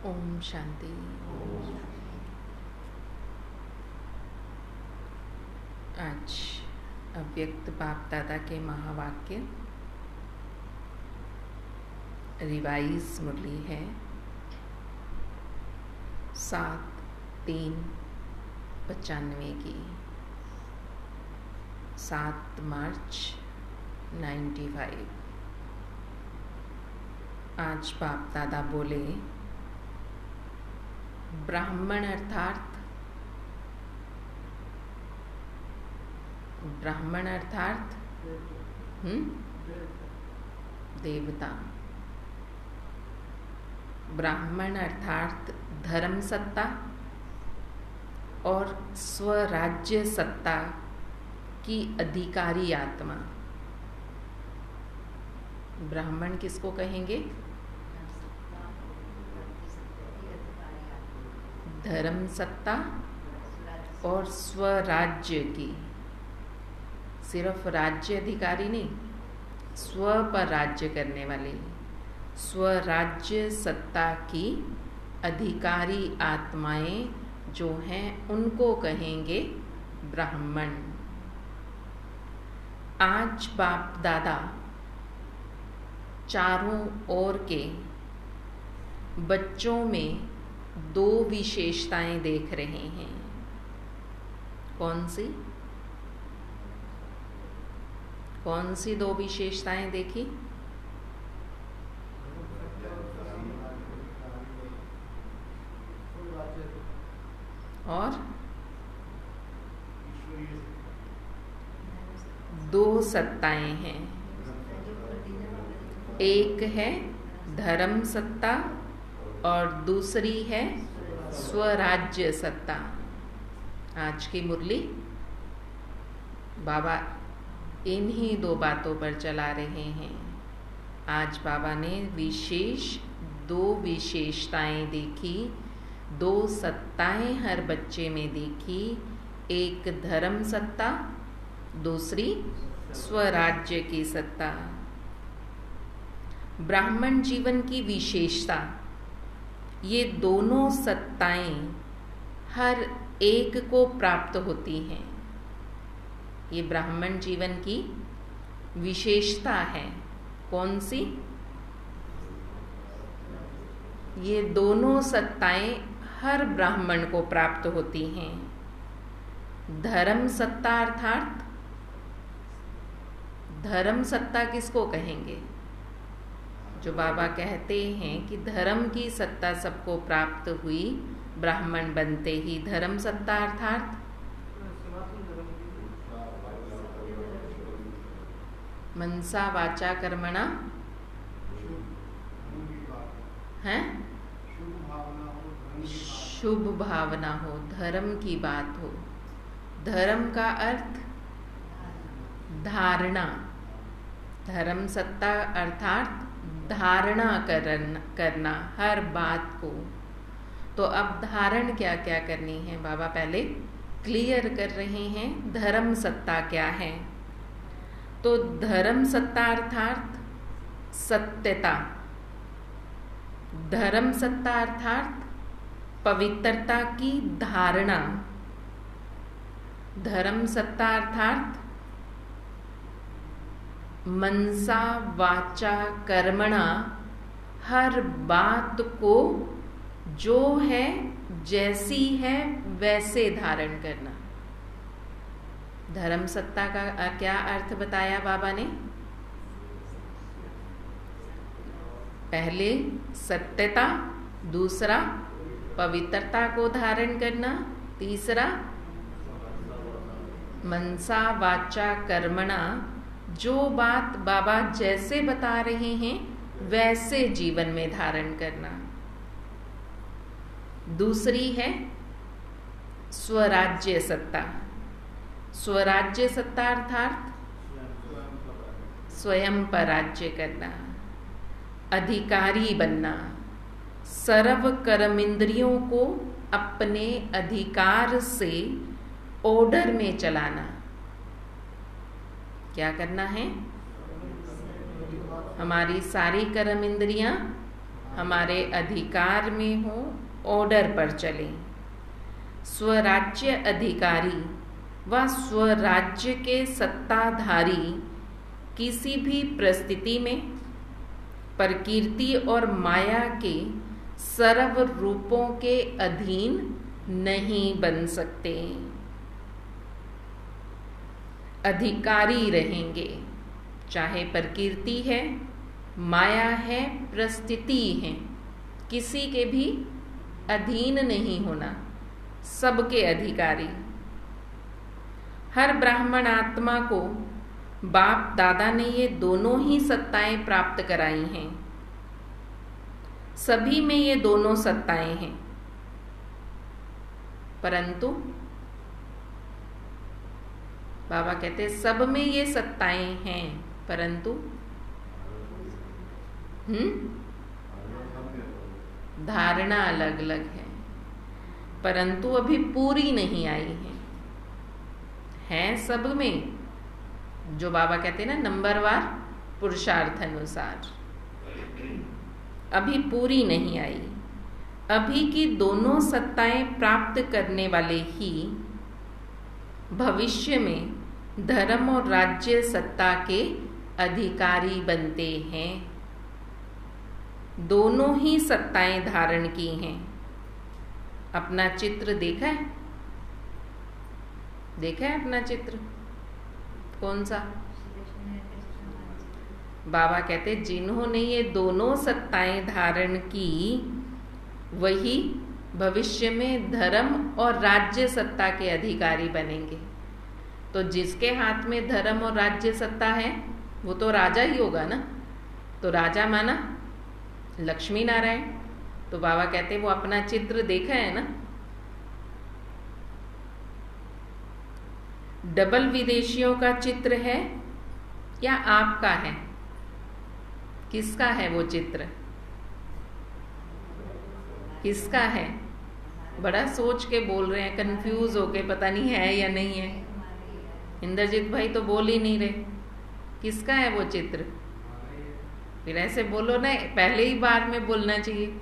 ओम शांति। आज अव्यक्त बाप दादा के महावाक्य रिवाइज मुरली है 7/3/95 की, 7 मार्च 95। आज बाप दादा बोले ब्राह्मण अर्थात देवता। ब्राह्मण अर्थात धर्म सत्ता और स्वराज्य सत्ता की अधिकारी आत्मा। ब्राह्मण किसको कहेंगे? धर्म सत्ता और स्वराज्य की, सिर्फ राज्य अधिकारी नहीं, स्व पर राज्य करने वाली स्वराज्य सत्ता की अधिकारी आत्माएं जो हैं उनको कहेंगे ब्राह्मण। आज बाप दादा चारों ओर के बच्चों में 2 विशेषताएं देख रहे हैं। कौन सी 2 विशेषताएं देखी? और 2 सत्ताएं हैं। एक है धर्म सत्ता और दूसरी है स्वराज्य सत्ता। आज की मुरली बाबा इन्हीं 2 बातों पर चला रहे हैं। आज बाबा ने विशेष 2 विशेषताएं देखी, 2 सत्ताएं हर बच्चे में देखी। एक धर्म सत्ता, दूसरी स्वराज्य की सत्ता। ब्राह्मण जीवन की विशेषता, ये दोनों सत्ताएं हर एक को प्राप्त होती हैं। ये ब्राह्मण जीवन की विशेषता है। कौन सी? ये दोनों सत्ताएं हर ब्राह्मण को प्राप्त होती हैं। धर्म सत्ता अर्थात, धर्म सत्ता किसको कहेंगे? जो बाबा कहते हैं कि धर्म की सत्ता सबको प्राप्त हुई ब्राह्मण बनते ही। धर्म सत्ता अर्थात मनसा वाचा कर्मणा है, शुभ भावना हो, धर्म की बात हो। धर्म का अर्थ धारणा। धर्म सत्ता अर्थात धारणा करना हर बात को। तो अब धारण क्या क्या करनी है बाबा पहले क्लियर कर रहे हैं। धर्म सत्ता क्या है? तो धर्म सत्ता अर्थात सत्यता। धर्म सत्ता अर्थात पवित्रता की धारणा। धर्म सत्ता अर्थात मनसा वाचा कर्मणा, हर बात को जो है जैसी है वैसे धारण करना। धर्म सत्ता का क्या अर्थ बताया बाबा ने? पहले सत्यता, दूसरा पवित्रता को धारण करना, तीसरा मनसा वाचा कर्मणा, जो बात बाबा जैसे बता रहे हैं वैसे जीवन में धारण करना। दूसरी है स्वराज्य सत्ता। स्वराज्य सत्ता अर्थात स्वयं पर राज्य करना, अधिकारी बनना, सर्व कर्मेंद्रियों को अपने अधिकार से ऑर्डर में चलाना। क्या करना है? हमारी सारी कर्म इंद्रियां हमारे अधिकार में हो, ऑर्डर पर चलें। स्वराज्य अधिकारी व स्वराज्य के सत्ताधारी किसी भी परिस्थिति में प्रकृति और माया के सर्व रूपों के अधीन नहीं बन सकते। अधिकारी रहेंगे, चाहे प्रकृति है, माया है, परिस्थिति है, किसी के भी अधीन नहीं होना, सबके अधिकारी। हर ब्राह्मण आत्मा को बाप दादा ने ये दोनों ही सत्ताएं प्राप्त कराई हैं। सभी में ये दोनों सत्ताएं हैं, परंतु बाबा कहते सब में ये सत्ताएं हैं, परंतु धारणा अलग अलग है, परंतु अभी पूरी नहीं आई है सब में। जो बाबा कहते हैं ना, नंबरवार पुरुषार्थ अनुसार, अभी पूरी नहीं आई। अभी की दोनों सत्ताएं प्राप्त करने वाले ही भविष्य में धर्म और राज्य सत्ता के अधिकारी बनते हैं। दोनों ही सत्ताएं धारण की हैं। अपना चित्र देखा है? देखा है अपना चित्र? कौन सा? बाबा कहते जिन्होंने ये दोनों सत्ताएं धारण की, वही भविष्य में धर्म और राज्य सत्ता के अधिकारी बनेंगे। तो जिसके हाथ में धर्म और राज्य सत्ता है वो तो राजा ही होगा ना। तो राजा माना लक्ष्मी नारायण। तो बाबा कहते वो अपना चित्र देखा है ना। डबल विदेशियों का चित्र है या आपका है? किसका है वो चित्र? किसका है? बड़ा सोच के बोल रहे हैं, कंफ्यूज होके, पता नहीं है या नहीं है। इंद्रजीत भाई तो बोल ही नहीं रहे। किसका है वो चित्र? फिर ऐसे बोलो ना, पहले ही बार में बोलना चाहिए।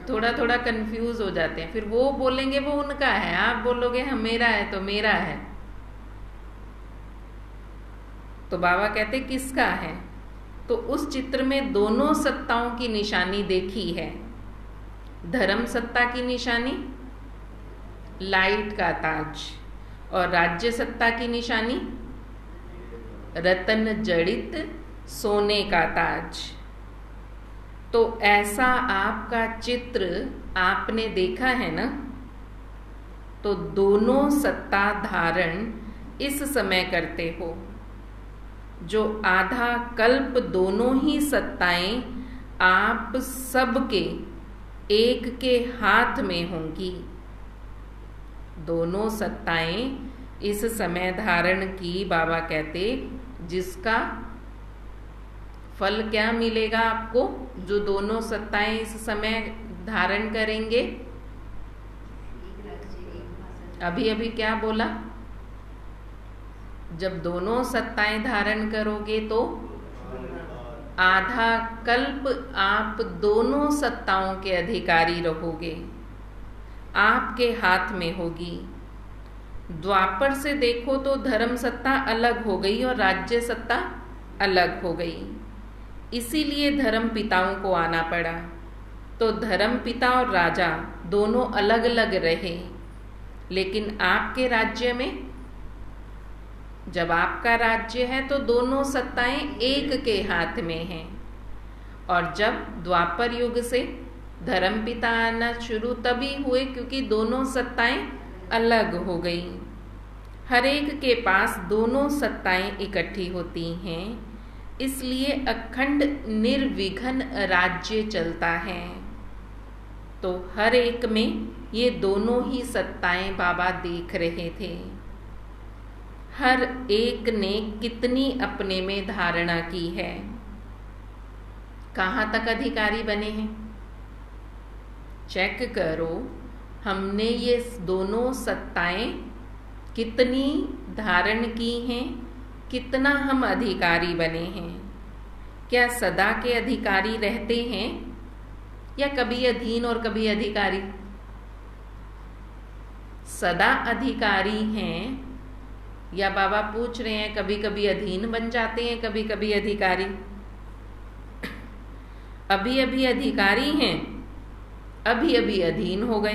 थोड़ा थोड़ा कंफ्यूज हो जाते हैं। फिर वो बोलेंगे वो उनका है, आप बोलोगे हम मेरा है तो मेरा है। तो बाबा कहते किसका है? तो उस चित्र में दोनों सत्ताओं की निशानी देखी है। धर्म सत्ता की निशानी लाइट का ताज, और राज्य सत्ता की निशानी रतन जड़ित सोने का ताज। तो ऐसा आपका चित्र आपने देखा है ना। तो दोनों सत्ता धारण इस समय करते हो। जो आधा कल्प दोनों ही सत्ताएं आप सबके एक के हाथ में होंगी। दोनों सत्ताएं इस समय धारण की, बाबा कहते जिसका फल क्या मिलेगा आपको? जो दोनों सत्ताएं इस समय धारण करेंगे। अभी अभी क्या बोला? जब दोनों सत्ताएं धारण करोगे तो आधा कल्प आप दोनों सत्ताओं के अधिकारी रहोगे, आपके हाथ में होगी। द्वापर से देखो तो धर्म सत्ता अलग हो गई और राज्य सत्ता अलग हो गई। इसीलिए धर्म पिताओं को आना पड़ा। तो धर्म पिता और राजा दोनों अलग अलग रहे, लेकिन आपके राज्य में, जब आपका राज्य है तो दोनों सत्ताएं एक के हाथ में हैं। और जब द्वापर युग से धर्म पिता आना शुरू तभी हुए, क्योंकि दोनों सत्ताएं अलग हो गई। हर एक के पास दोनों सत्ताएं इकट्ठी होती हैं, इसलिए अखंड निर्विघ्न राज्य चलता है। तो हर एक में ये दोनों ही सत्ताएं बाबा देख रहे थे। हर एक ने कितनी अपने में धारणा की है, कहाँ तक अधिकारी बने हैं। चेक करो, हमने ये दोनों सत्ताएं कितनी धारण की हैं, कितना हम अधिकारी बने हैं। क्या सदा के अधिकारी रहते हैं या कभी अधीन और कभी अधिकारी? सदा अधिकारी हैं या बाबा पूछ रहे हैं कभी कभी अधीन बन जाते हैं, कभी कभी अधिकारी? अभी अभी अधिकारी हैं, अभी अभी अधीन हो गए,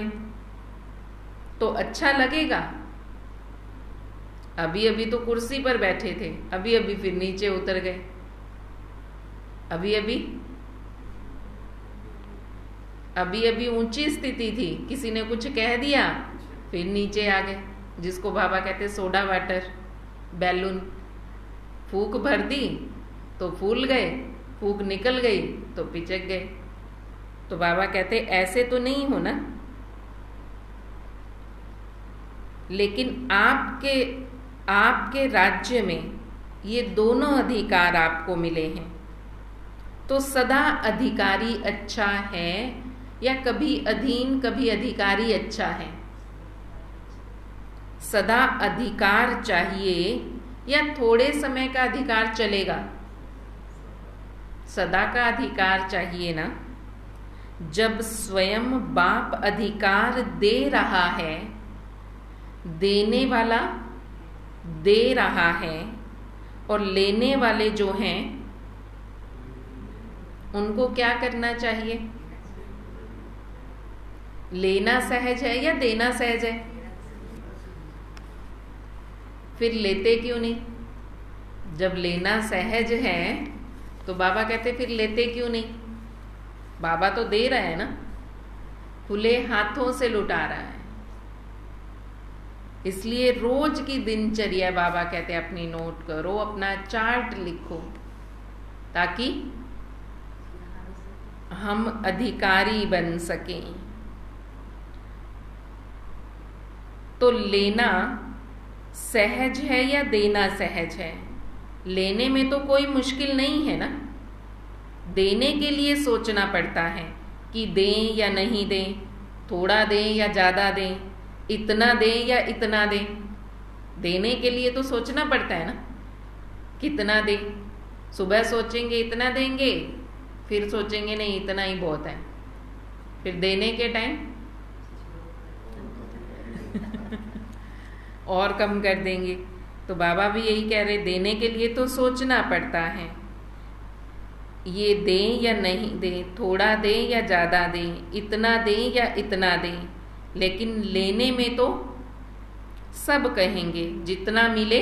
तो अच्छा लगेगा? अभी अभी तो कुर्सी पर बैठे थे, अभी अभी फिर नीचे उतर गए, अभी अभी ऊंची स्थिति थी, किसी ने कुछ कह दिया फिर नीचे आ गए, जिसको बाबा कहते सोडा वाटर, बैलून, फूंक भर दी तो फूल गए, फूंक निकल गई तो पिचक गए। तो बाबा कहते ऐसे तो नहीं हो ना, लेकिन आपके राज्य में ये दोनों अधिकार आपको मिले हैं, तो सदा अधिकारी अच्छा है या कभी अधीन कभी अधिकारी अच्छा है? सदा अधिकार चाहिए या थोड़े समय का अधिकार चलेगा? सदा का अधिकार चाहिए ना। जब स्वयं बाप अधिकार दे रहा है, देने वाला दे रहा है और लेने वाले जो हैं उनको क्या करना चाहिए? लेना सहज है या देना सहज है? फिर लेते क्यों नहीं? जब लेना सहज है तो बाबा कहते फिर लेते क्यों नहीं? बाबा तो दे रहा है ना, खुले हाथों से लुटा रहा है। इसलिए रोज की दिनचर्या बाबा कहते अपनी नोट करो, अपना चार्ट लिखो, ताकि हम अधिकारी बन सकें। तो लेना सहज है या देना सहज है? लेने में तो कोई मुश्किल नहीं है ना, देने के लिए सोचना पड़ता है कि दें या नहीं दें, थोड़ा दें या ज़्यादा दें, इतना दें या इतना दें। देने के लिए तो सोचना पड़ता है ना, कितना दें। सुबह सोचेंगे इतना देंगे, फिर सोचेंगे नहीं इतना ही बहुत है, फिर देने के टाइम और कम कर देंगे। तो बाबा भी यही कह रहे, देने के लिए तो सोचना पड़ता है, ये दें या नहीं दें, थोड़ा दें या ज़्यादा दें, इतना दें या इतना दें। लेकिन लेने में तो सब कहेंगे जितना मिले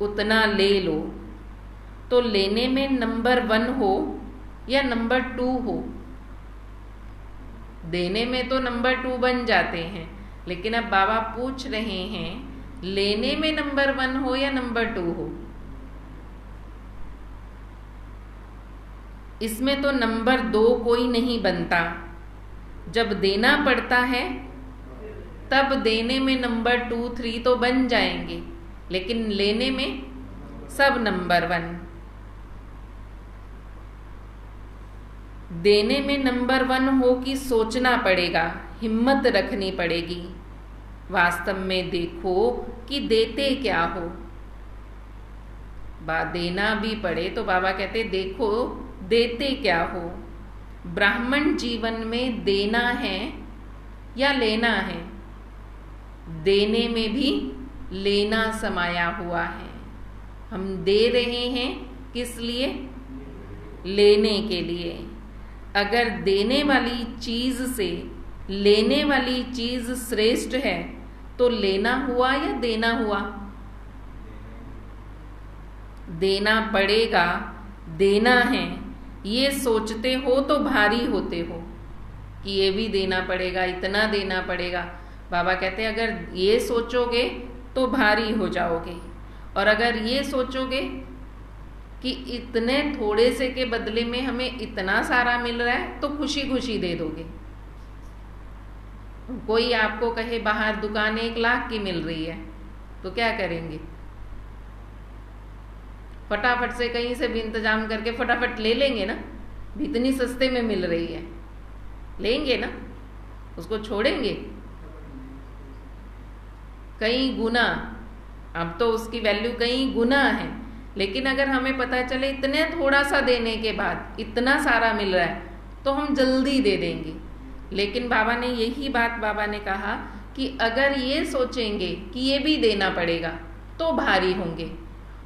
उतना ले लो। तो लेने में नंबर 1 हो या नंबर 2 हो? देने में तो नंबर 2 बन जाते हैं, लेकिन अब बाबा पूछ रहे हैं लेने में नंबर 1 हो या नंबर 2 हो? इसमें तो नंबर 2 कोई नहीं बनता। जब देना पड़ता है तब देने में नंबर 2, 3 तो बन जाएंगे, लेकिन लेने में सब नंबर 1। देने में नंबर 1 हो कि सोचना पड़ेगा, हिम्मत रखनी पड़ेगी। वास्तव में देखो कि देते क्या हो। देना भी पड़े तो बाबा कहते देखो देते क्या हो। ब्राह्मण जीवन में देना है या लेना है? देने में भी लेना समाया हुआ है। हम दे रहे हैं किस लिए? लेने के लिए। अगर देने वाली चीज से लेने वाली चीज श्रेष्ठ है तो लेना हुआ या देना हुआ? देना पड़ेगा, देना है, ये सोचते हो तो भारी होते हो कि ये भी देना पड़ेगा, इतना देना पड़ेगा। बाबा कहते हैं अगर ये सोचोगे तो भारी हो जाओगे, और अगर ये सोचोगे कि इतने थोड़े से के बदले में हमें इतना सारा मिल रहा है तो खुशी खुशी दे दोगे। कोई आपको कहे बाहर दुकान 1 लाख की मिल रही है तो क्या करेंगे? फटाफट से कहीं से भी इंतजाम करके फटाफट ले लेंगे ना, इतनी सस्ते में मिल रही है, लेंगे ना, उसको छोड़ेंगे? कई गुना, अब तो उसकी वैल्यू कई गुना है, लेकिन अगर हमें पता चले इतने थोड़ा सा देने के बाद इतना सारा मिल रहा है तो हम जल्दी दे देंगे। लेकिन बाबा ने यही बात बाबा ने कहा कि अगर ये सोचेंगे कि ये भी देना पड़ेगा तो भारी होंगे,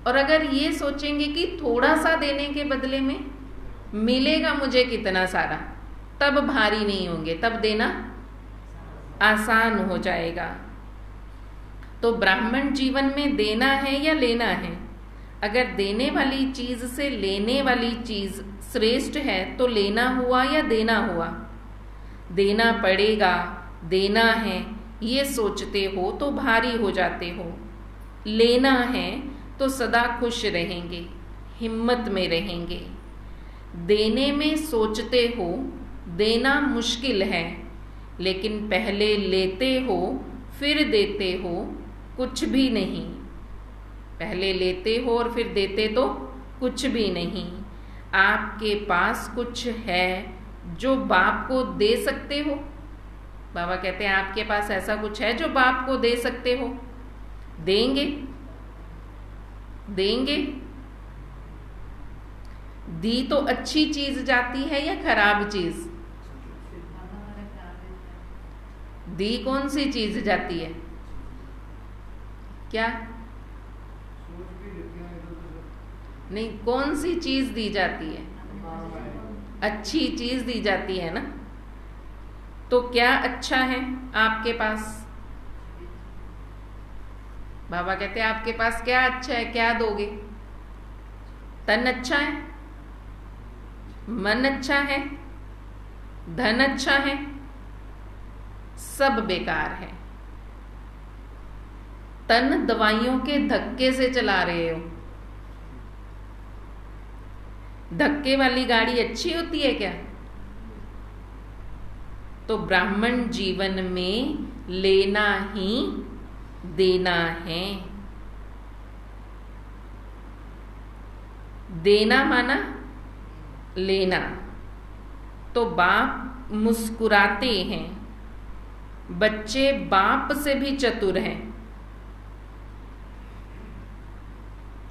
और अगर ये सोचेंगे कि थोड़ा सा देने के बदले में मिलेगा मुझे कितना सारा, तब भारी नहीं होंगे, तब देना आसान हो जाएगा। तो ब्राह्मण जीवन में देना है या लेना है? अगर देने वाली चीज से लेने वाली चीज श्रेष्ठ है तो लेना हुआ या देना हुआ? देना पड़ेगा, देना है, ये सोचते हो तो भारी हो जाते हो। लेना है तो सदा खुश रहेंगे, हिम्मत में रहेंगे। देने में सोचते हो, देना मुश्किल है, लेकिन पहले लेते हो फिर देते हो, कुछ भी नहीं। पहले लेते हो और फिर देते तो कुछ भी नहीं। आपके पास कुछ है जो बाप को दे सकते हो? बाबा कहते हैं आपके पास ऐसा कुछ है जो बाप को दे सकते हो? देंगे? देंगे? दी तो अच्छी चीज जाती है या खराब चीज? दी कौन सी चीज जाती है? क्या? नहीं, कौन सी चीज दी जाती है? अच्छी चीज दी जाती है ना। तो क्या अच्छा है आपके पास? बाबा कहते हैं आपके पास क्या अच्छा है, क्या दोगे? तन अच्छा है, मन अच्छा है, धन अच्छा है, सब बेकार है। तन दवाइयों के धक्के से चला रहे हो। धक्के वाली गाड़ी अच्छी होती है क्या? तो ब्राह्मण जीवन में लेना ही देना है। देना माना लेना। तो बाप मुस्कुराते हैं, बच्चे बाप से भी चतुर हैं।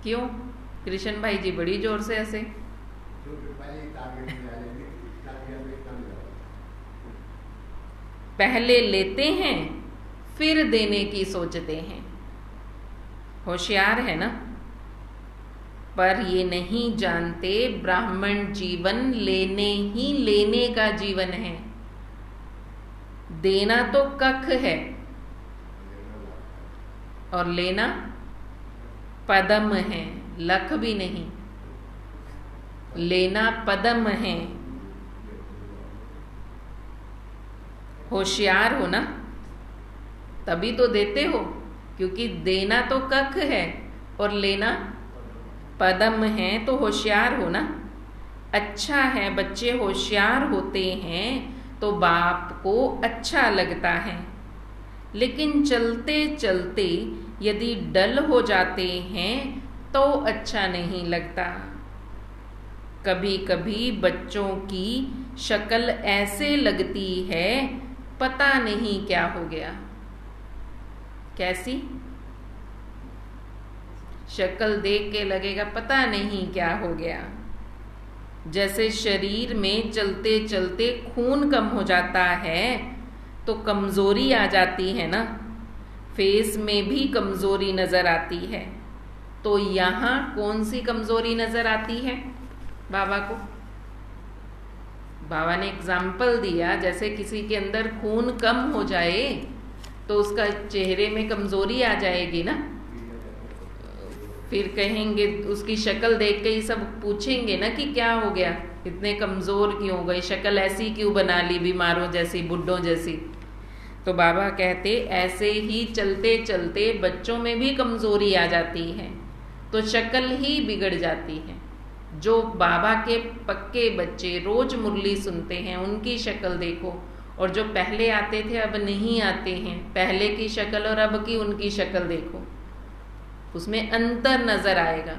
क्यों? कृष्ण भाई जी बड़ी जोर से ऐसे। पहले लेते हैं फिर देने की सोचते हैं। होशियार है ना। पर ये नहीं जानते ब्राह्मण जीवन लेने ही लेने का जीवन है। देना तो कख है और लेना पदम है, लख भी नहीं। लेना पदम है। होशियार हो ना, तभी तो देते हो, क्योंकि देना तो कख है और लेना पदम है। तो होशियार हो ना। अच्छा है, बच्चे होशियार होते हैं तो बाप को अच्छा लगता है। लेकिन चलते चलते यदि डल हो जाते हैं तो अच्छा नहीं लगता। कभी कभी बच्चों की शक्ल ऐसे लगती है, पता नहीं क्या हो गया। कैसी शक्ल देख के लगेगा पता नहीं क्या हो गया। जैसे शरीर में चलते चलते खून कम हो जाता है तो कमजोरी आ जाती है ना, फेस में भी कमजोरी नजर आती है। तो यहाँ कौन सी कमजोरी नजर आती है बाबा को? बाबा ने एग्जाम्पल दिया, जैसे किसी के अंदर खून कम हो जाए तो उसका चेहरे में कमजोरी आ जाएगी ना। फिर कहेंगे, उसकी शक्ल देख के ही सब पूछेंगे ना कि क्या हो गया, इतने कमजोर क्यों हो गए, शक्ल ऐसी क्यों बना ली, बीमारों जैसी, बुड्ढों जैसी। तो बाबा कहते ऐसे ही चलते चलते बच्चों में भी कमजोरी आ जाती है तो शक्ल ही बिगड़ जाती है। जो बाबा के पक्के बच्चे रोज मुरली सुनते हैं उनकी शक्ल देखो, और जो पहले आते थे अब नहीं आते हैं, पहले की शक्ल और अब की उनकी शक्ल देखो, उसमें अंतर नजर आएगा।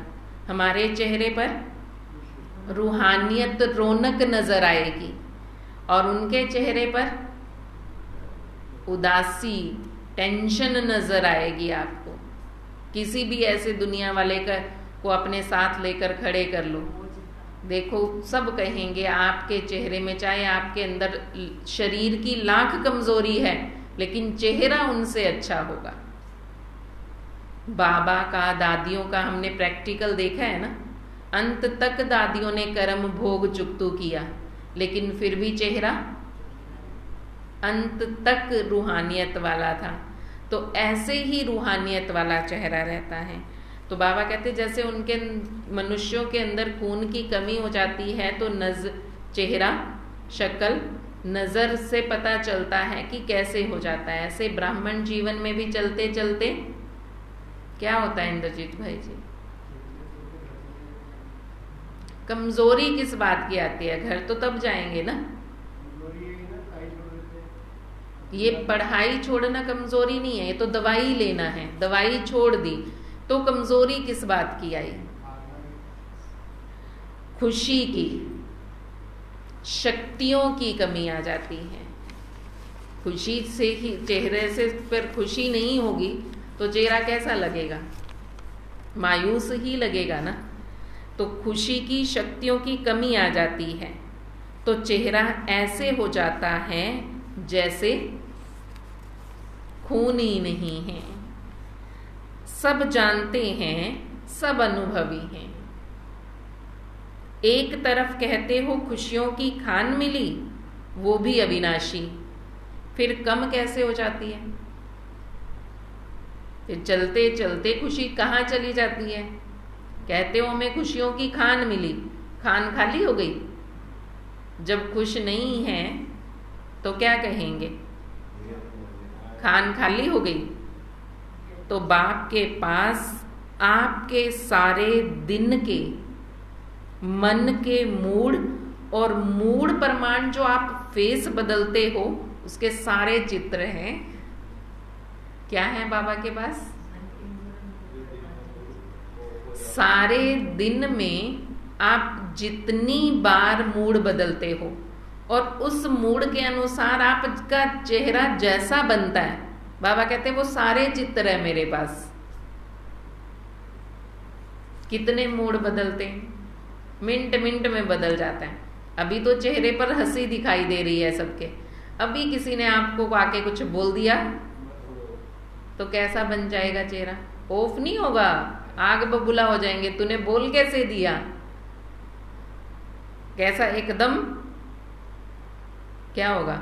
हमारे चेहरे पर रूहानियत, रौनक नजर आएगी और उनके चेहरे पर उदासी, टेंशन नजर आएगी आपको। किसी भी ऐसे दुनिया वाले का को अपने साथ लेकर खड़े कर लो, देखो सब कहेंगे आपके चेहरे में, चाहे आपके अंदर शरीर की लाख कमजोरी है लेकिन चेहरा उनसे अच्छा होगा। बाबा का, दादियों का हमने प्रैक्टिकल देखा है ना, अंत तक दादियों ने कर्म भोग चुकतू किया लेकिन फिर भी चेहरा अंत तक रूहानियत वाला था। तो ऐसे ही रूहानियत वाला चेहरा रहता है। तो बाबा कहते जैसे उनके मनुष्यों के अंदर खून की कमी हो जाती है तो चेहरा, शक्ल, नज़र से पता चलता है कि कैसे हो जाता है, ऐसे ब्राह्मण जीवन में भी चलते चलते क्या होता है इंद्रजीत भाई जी? कमजोरी किस बात की आती है? घर तो तब जाएंगे ना। ये पढ़ाई छोड़ना कमजोरी नहीं है, ये तो दवाई लेना है, दवाई छोड़ दी तो कमजोरी किस बात की आई? खुशी की, शक्तियों की कमी आ जाती है। खुशी से ही चेहरे से पर खुशी नहीं होगी तो चेहरा कैसा लगेगा? मायूस ही लगेगा ना। तो खुशी की, शक्तियों की कमी आ जाती है तो चेहरा ऐसे हो जाता है जैसे खून ही नहीं है। सब जानते हैं, सब अनुभवी हैं। एक तरफ कहते हो खुशियों की खान मिली, वो भी अविनाशी, फिर कम कैसे हो जाती है? फिर चलते चलते खुशी कहाँ चली जाती है? कहते हो हमें खुशियों की खान मिली, खान खाली हो गई। जब खुश नहीं है तो क्या कहेंगे? खान खाली हो गई। तो बाप के पास आपके सारे दिन के, मन के मूड और मूड प्रमाण जो आप फेस बदलते हो उसके सारे चित्र हैं। क्या है बाबा के पास? सारे दिन में आप जितनी बार मूड बदलते हो और उस मूड के अनुसार आपका चेहरा जैसा बनता है, बाबा कहते हैं वो सारे चित्र है मेरे पास। कितने मूड बदलते हैं? मिनट मिनट में बदल जाता है। अभी तो चेहरे पर हंसी दिखाई दे रही है सबके, अभी किसी ने आपको आके कुछ बोल दिया तो कैसा बन जाएगा चेहरा? ऑफ नहीं होगा, आग बबूला हो जाएंगे। तूने बोल कैसे दिया? कैसा एकदम क्या होगा?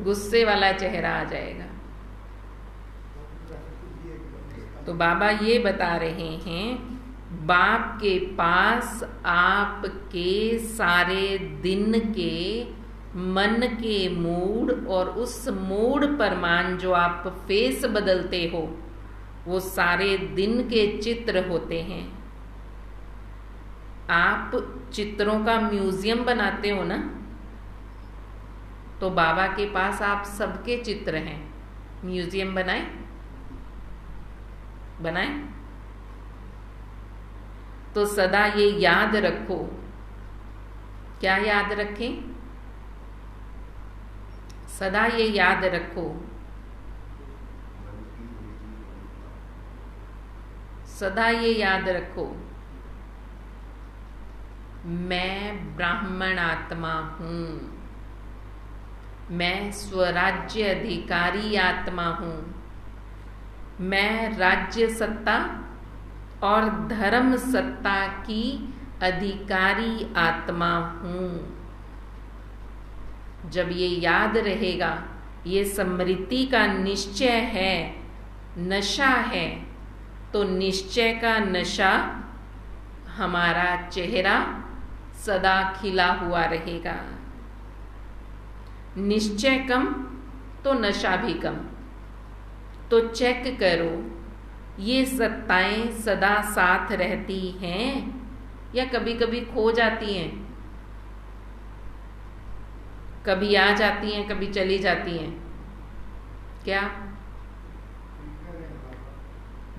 गुस्से वाला चेहरा आ जाएगा। तो बाबा ये बता रहे हैं, बाप के पास आपके सारे दिन के, मन के मूड और उस मूड प्रमाण जो आप फेस बदलते हो वो सारे दिन के चित्र होते हैं। आप चित्रों का म्यूजियम बनाते हो ना, तो बाबा के पास आप सबके चित्र हैं। म्यूजियम बनाए? तो सदा ये याद रखो। क्या याद रखें? सदा ये याद रखो, सदा ये याद रखो, मैं ब्राह्मण आत्मा हूं, मैं स्वराज्य अधिकारी आत्मा हूं, मैं राज्य सत्ता और धर्म सत्ता की अधिकारी आत्मा हूं। जब ये याद रहेगा, ये स्मृति का निश्चय है, नशा है, तो निश्चय का नशा हमारा चेहरा सदा खिला हुआ रहेगा। निश्चय कम तो नशा भी कम। तो चेक करो, ये सत्ताएं सदा साथ रहती हैं या कभी कभी खो जाती हैं? कभी आ जाती हैं, कभी चली जाती हैं। क्या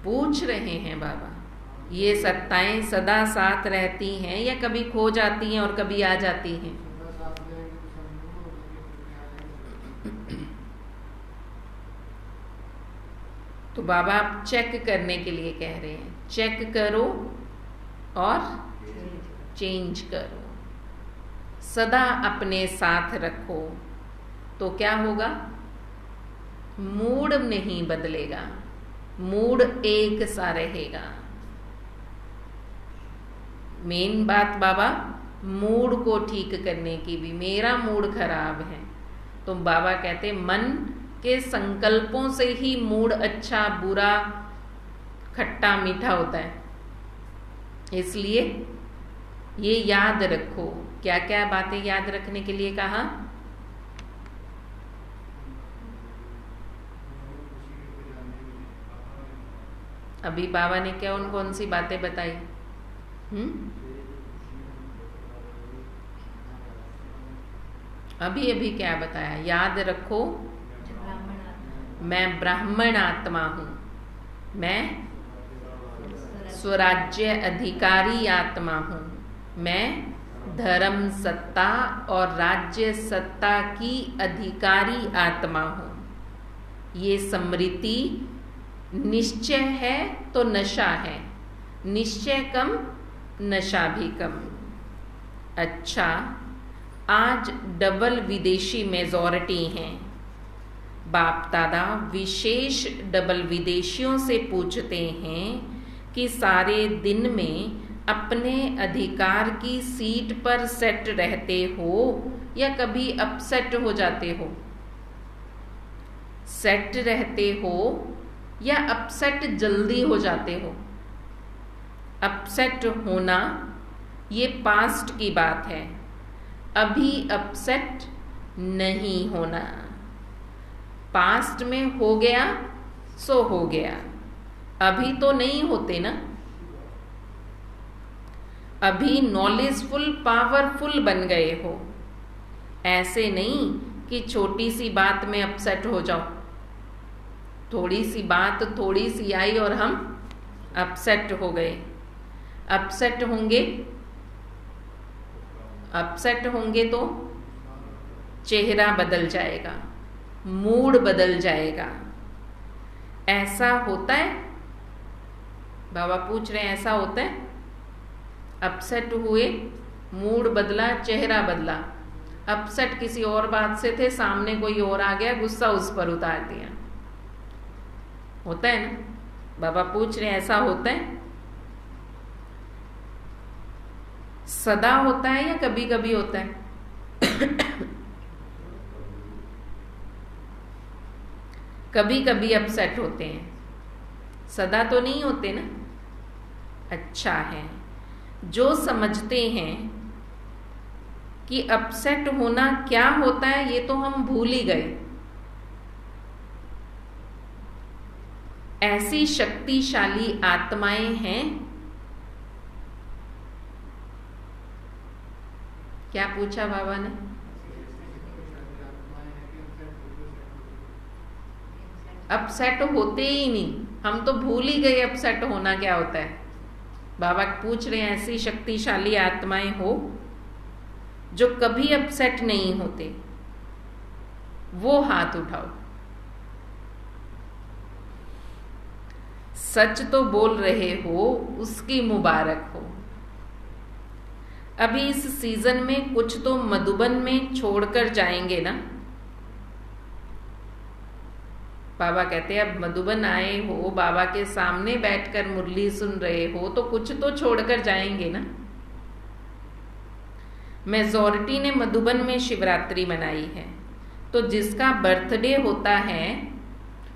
पूछ रहे हैं बाबा? ये सत्ताएं सदा साथ रहती हैं या कभी खो जाती हैं और कभी आ जाती हैं? तो बाबा आप चेक करने के लिए कह रहे हैं, चेक करो और चेंज करो। सदा अपने साथ रखो तो क्या होगा? मूड नहीं बदलेगा, मूड एक सा रहेगा। मेन बात बाबा मूड को ठीक करने की भी, मेरा मूड खराब है तो बाबा कहते मन के संकल्पों से ही मूड अच्छा बुरा खट्टा मीठा होता है। इसलिए ये याद रखो। क्या क्या बातें याद रखने के लिए कहा? अभी बाबा ने क्या उन कौन सी बातें बताई? अभी अभी क्या बताया? याद रखो मैं ब्राह्मण आत्मा हूं, मैं स्वराज्य अधिकारी आत्मा हूं, मैं धर्म सत्ता और राज्य सत्ता की अधिकारी आत्मा हूं। ये स्मृति निश्चय है तो नशा है, निश्चय कम नशा भी कम। अच्छा, आज डबल विदेशी मेजॉरिटी हैं। बाप दादा विशेष डबल विदेशियों से पूछते हैं कि सारे दिन में अपने अधिकार की सीट पर सेट रहते हो या कभी अपसेट हो जाते हो? सेट रहते हो या अपसेट जल्दी हो जाते हो? अपसेट होना ये पास्ट की बात है, अभी अपसेट नहीं होना। पास्ट में हो गया सो हो गया, अभी तो नहीं होते ना। अभी नॉलेजफुल पावरफुल बन गए हो, ऐसे नहीं कि छोटी सी बात में अपसेट हो जाओ। थोड़ी सी बात थोड़ी सी आई और हम अपसेट हो गए। अपसेट होंगे तो चेहरा बदल जाएगा, मूड बदल जाएगा। ऐसा होता है? बाबा पूछ रहे हैं, ऐसा होता है? अपसेट हुए, मूड बदला, चेहरा बदला। अपसेट किसी और बात से थे, सामने कोई और आ गया, गुस्सा उस पर उतार दिया। होता है ना? बाबा पूछ रहे हैं, ऐसा होता है? सदा होता है या कभी कभी होता है? कभी कभी अपसेट होते हैं, सदा तो नहीं होते ना। अच्छा है, जो समझते हैं कि अपसेट होना क्या होता है ये तो हम भूल ही गए। ऐसी शक्तिशाली आत्माएं हैं। क्या पूछा बाबा ने? अपसेट होते ही नहीं, हम तो भूल ही गए अपसेट होना क्या होता है। बाबा पूछ रहे हैं, ऐसी शक्तिशाली आत्माएं हो जो कभी अपसेट नहीं होते, वो हाथ उठाओ। सच तो बोल रहे हो, उसकी मुबारक हो। अभी इस सीजन में कुछ तो मधुबन में छोड़कर जाएंगे ना। बाबा कहते हैं अब मधुबन आए हो, बाबा के सामने बैठकर मुरली सुन रहे हो तो कुछ तो छोड़कर जाएंगे ना। मेजॉरिटी ने मधुबन में शिवरात्रि मनाई है, तो जिसका बर्थडे होता है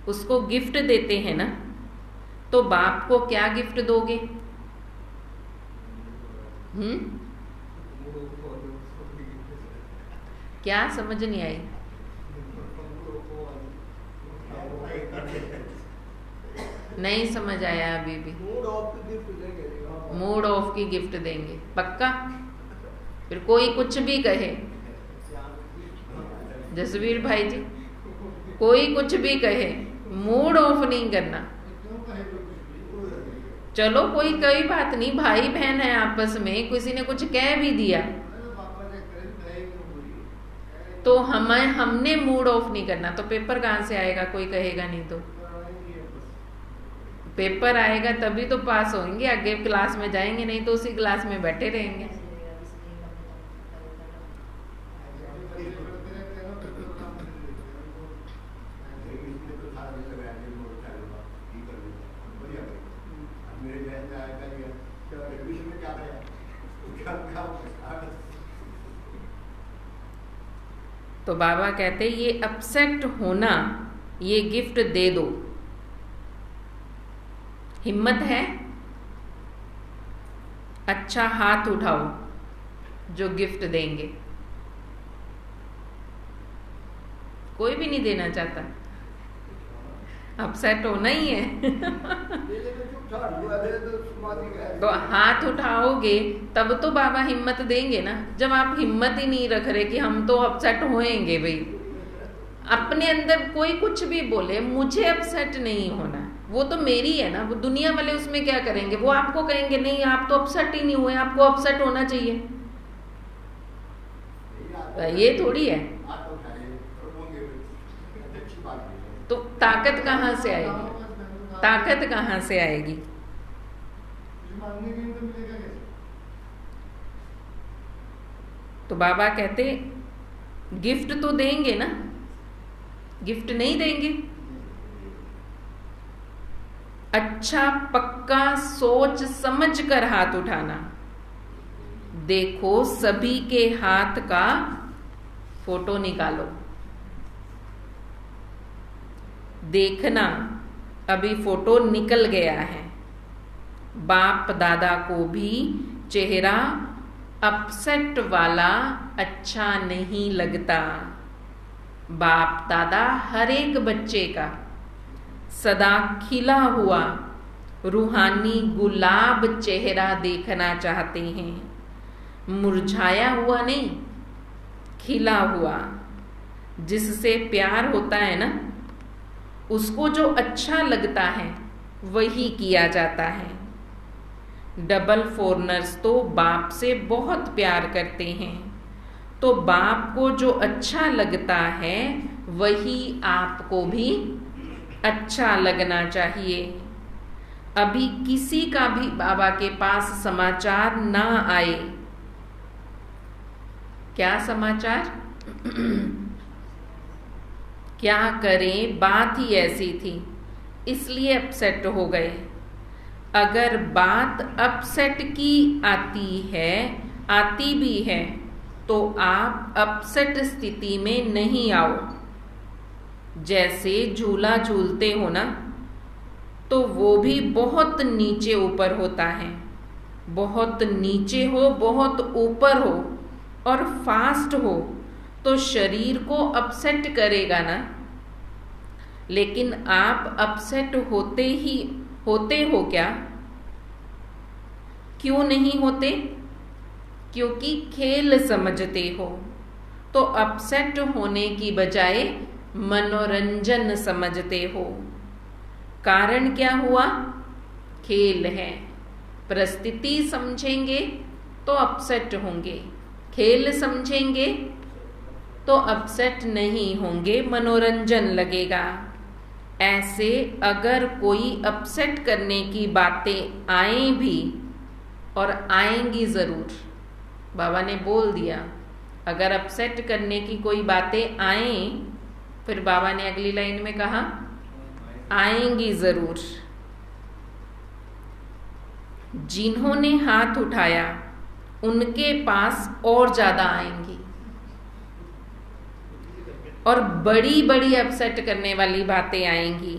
उसको गिफ्ट देते हैं ना। तो बाप को क्या गिफ्ट दोगे? क्या समझ नहीं आई? नहीं समझ आया अभी भी। मूड ऑफ की गिफ्ट देंगे पक्का? फिर कोई कुछ भी कहे, जसवीर भाई जी, कोई कुछ भी कहे, मूड ऑफ नहीं करना। चलो कोई बात नहीं, भाई बहन है आपस में, किसी ने कुछ कह भी दिया तो हमने मूड ऑफ नहीं करना। तो पेपर कहाँ से आएगा? कोई कहेगा नहीं तो पेपर आएगा तभी तो पास होंगे, आगे क्लास में जाएंगे नहीं तो उसी क्लास में बैठे रहेंगे। तो बाबा कहते ये अपसेट होना, ये गिफ्ट दे दो। हिम्मत है? अच्छा हाथ उठाओ जो गिफ्ट देंगे। कोई भी नहीं देना चाहता, अपसेट होना ही है। तो हाथ उठाओगे तब तो बाबा हिम्मत देंगे ना। जब आप हिम्मत ही नहीं रख रहे कि हम तो अपसेट होएंगे, भाई अपने अंदर कोई कुछ भी बोले मुझे अपसेट नहीं होना, वो तो मेरी है ना, वो दुनिया वाले उसमें क्या करेंगे, वो आपको कहेंगे नहीं आप तो अपसेट ही नहीं हुए, आपको अपसेट होना चाहिए। ये थोड़ी है। तो ताकत कहाँ से आएगी? ताकत कहाँ से आएगी? तो बाबा कहते गिफ्ट तो देंगे ना, गिफ्ट नहीं देंगे? अच्छा पक्का सोच समझ कर हाथ उठाना। देखो सभी के हाथ का फोटो निकालो, देखना अभी फोटो निकल गया है। बाप दादा को भी चेहरा अपसेट वाला अच्छा नहीं लगता। बाप दादा हर एक बच्चे का सदा खिला हुआ रूहानी गुलाब चेहरा देखना चाहते हैं, मुरझाया हुआ नहीं, खिला हुआ। जिससे प्यार होता है ना, उसको जो अच्छा लगता है वही किया जाता है। डबल फॉरनर्स तो बाप से बहुत प्यार करते हैं, तो बाप को जो अच्छा लगता है वही आपको भी अच्छा लगना चाहिए। अभी किसी का भी बाबा के पास समाचार ना आए। क्या समाचार? क्या करें, बात ही ऐसी थी इसलिए अपसेट हो गए। अगर बात अपसेट की आती भी है तो आप अपसेट स्थिति में नहीं आओ। जैसे झूला झूलते हो ना, तो वो भी बहुत नीचे ऊपर होता है। बहुत नीचे हो, बहुत ऊपर हो और फास्ट हो तो शरीर को अपसेट करेगा ना। लेकिन आप अपसेट होते हो क्या? क्यों नहीं होते? क्योंकि खेल समझते हो। तो अपसेट होने की बजाय मनोरंजन समझते हो। कारण क्या हुआ? खेल है। परिस्थिति समझेंगे तो अपसेट होंगे, खेल समझेंगे तो अपसेट नहीं होंगे, मनोरंजन लगेगा। ऐसे अगर कोई अपसेट करने की बातें आए भी, और आएंगी जरूर, बाबा ने बोल दिया अगर अपसेट करने की कोई बातें आए, फिर बाबा ने अगली लाइन में कहा आएंगी जरूर। जिन्होंने हाथ उठाया उनके पास और ज्यादा आएंगी, और बड़ी बड़ी अपसेट करने वाली बातें आएंगी।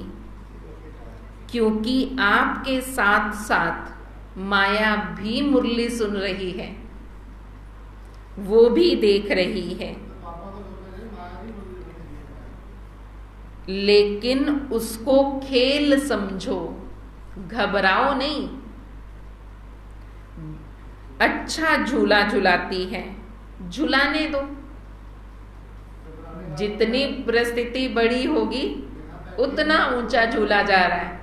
क्योंकि आपके साथ साथ माया भी मुरली सुन रही है, वो भी देख रही है, लेकिन उसको खेल समझो, घबराओ नहीं। अच्छा झूला झुलाती है, झुलाने दो। जितनी परिस्थिति बड़ी होगी उतना ऊंचा झूला जा रहा है,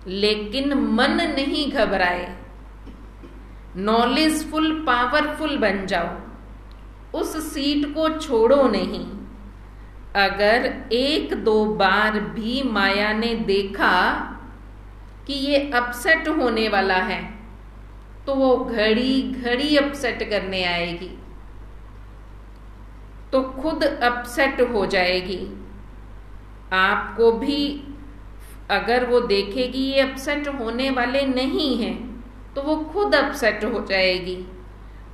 लेकिन मन नहीं घबराए। नॉलेजफुल पावरफुल बन जाओ, उस सीट को छोड़ो नहीं। अगर एक दो बार भी माया ने देखा कि ये अपसेट होने वाला है तो वो घड़ी घड़ी अपसेट करने आएगी, तो खुद अपसेट हो जाएगी। आपको भी अगर वो देखेगी ये अपसेट होने वाले नहीं हैं तो वो खुद अपसेट हो जाएगी,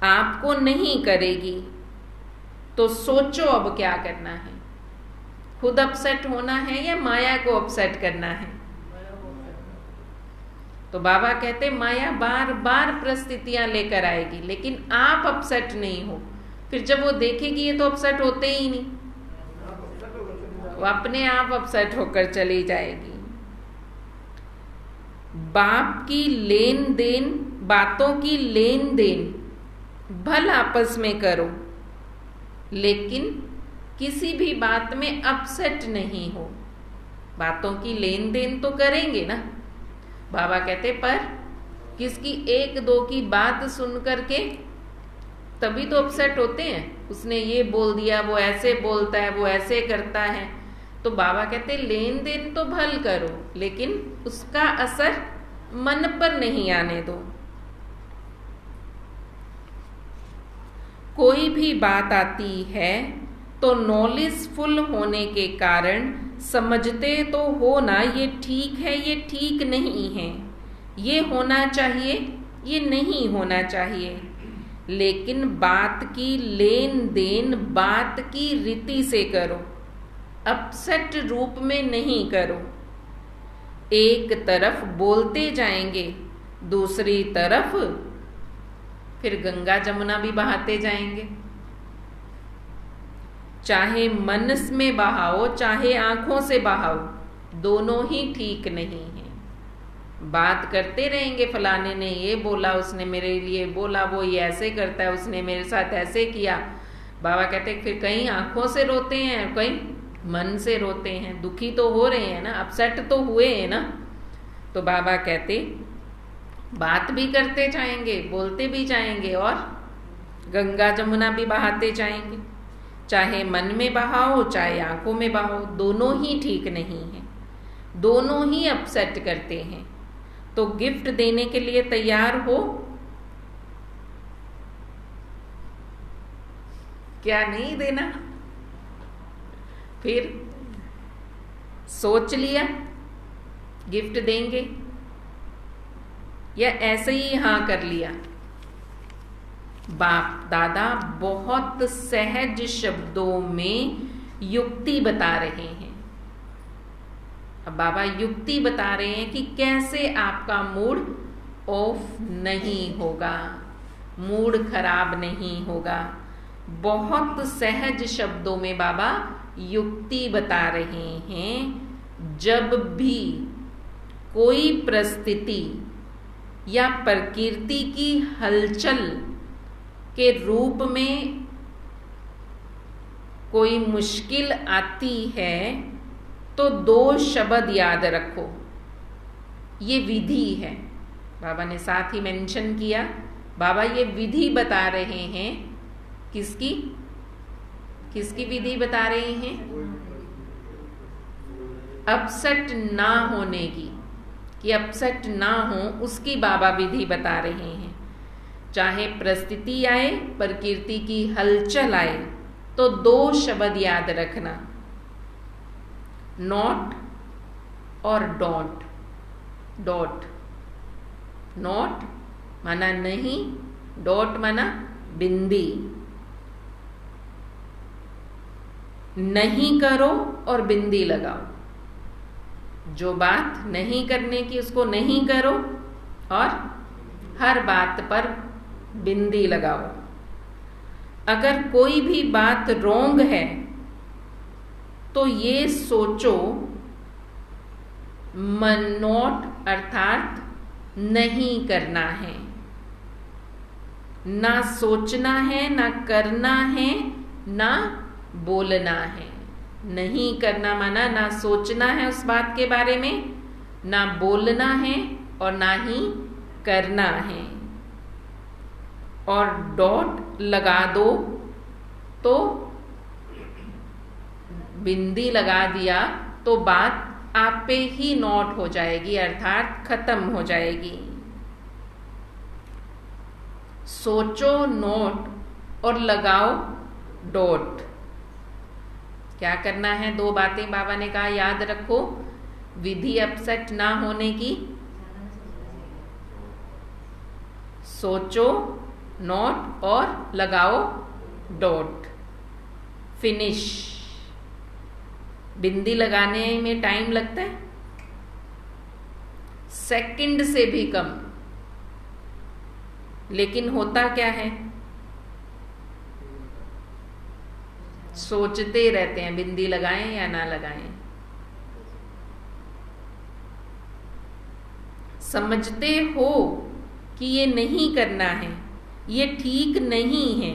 आपको नहीं करेगी। तो सोचो अब क्या करना है, खुद अपसेट होना है या माया को अपसेट करना है? तो बाबा कहते माया बार बार परिस्थितियां लेकर आएगी लेकिन आप अपसेट नहीं हो। फिर जब वो देखेगी ये तो अपसेट होते ही नहीं, वो अपने आप अपसेट होकर चली जाएगी। बाप की लेन देन, बातों की लेन देन भल आपस में करो लेकिन किसी भी बात में अपसेट नहीं हो। बातों की लेन देन तो करेंगे ना, बाबा कहते पर किसकी एक दो की बात सुन करके तभी तो अपसेट होते हैं। उसने ये बोल दिया, वो ऐसे बोलता है, वो ऐसे करता है। तो बाबा कहते लेन देन तो भल करो लेकिन उसका असर मन पर नहीं आने दो। कोई भी बात आती है तो नॉलेजफुल होने के कारण समझते तो हो ना, ये ठीक है, ये ठीक नहीं है, ये होना चाहिए, ये नहीं होना चाहिए। लेकिन बात की लेन देन बात की रीति से करो, अपसेट रूप में नहीं करो। एक तरफ बोलते जाएंगे, दूसरी तरफ फिर गंगा जमुना भी बहाते जाएंगे। चाहे मन में बहाओ चाहे आंखों से बहाओ, दोनों ही ठीक नहीं है। बात करते रहेंगे, फलाने ने ये बोला, उसने मेरे लिए बोला, वो ये ऐसे करता है, उसने मेरे साथ ऐसे किया। बाबा कहते फिर कहीं आंखों से रोते हैं, कहीं मन से रोते हैं, दुखी तो हो रहे हैं ना, अपसेट तो हुए हैं ना। तो बाबा कहते बात भी करते जाएंगे, बोलते भी जाएंगे और गंगा जमुना भी बहाते जाएंगे। चाहे मन में बहाओ चाहे आंखों में बहाओ, दोनों ही ठीक नहीं है, दोनों ही अपसेट करते हैं। तो गिफ्ट देने के लिए तैयार हो क्या? नहीं देना? फिर सोच लिया गिफ्ट देंगे या ऐसे ही हाँ कर लिया? बाप दादा बहुत सहज शब्दों में युक्ति बता रहे हैं। अब बाबा युक्ति बता रहे हैं कि कैसे आपका मूड ऑफ नहीं होगा, मूड खराब नहीं होगा। बहुत सहज शब्दों में बाबा युक्ति बता रहे हैं। जब भी कोई परिस्थिति या प्रकृति की हलचल के रूप में कोई मुश्किल आती है तो दो शब्द याद रखो, ये विधि है। बाबा ने साथ ही मेंशन किया, बाबा ये विधि बता रहे हैं। किसकी किसकी विधि बता रहे हैं? अपसेट ना होने की, कि अपसेट ना हो उसकी बाबा विधि बता रहे हैं। चाहे परिस्थिति आए, प्रकृति की हलचल आए, तो दो शब्द याद रखना, नॉट और डोंट। डॉट, नॉट माना नहीं, डॉट माना बिंदी। नहीं करो और बिंदी लगाओ। जो बात नहीं करने की उसको नहीं करो और हर बात पर बिंदी लगाओ। अगर कोई भी बात रॉन्ग है तो ये सोचो, नॉट अर्थात नहीं करना है, ना सोचना है, ना करना है, ना बोलना है। नहीं करना माना ना सोचना है उस बात के बारे में, ना बोलना है और ना ही करना है। और डॉट लगा दो तो बिंदी लगा दिया तो बात आप पे ही नोट हो जाएगी, अर्थात खत्म हो जाएगी। सोचो नोट और लगाओ डॉट। क्या करना है? 2 बातें बाबा ने कहा याद रखो, विधि अपसेट ना होने की। सोचो नोट और लगाओ डॉट। फिनिश। बिंदी लगाने में टाइम लगता है सेकंड से भी कम, लेकिन होता क्या है? सोचते रहते हैं बिंदी लगाएं या ना लगाएं। समझते हो कि ये नहीं करना है, ये ठीक नहीं है,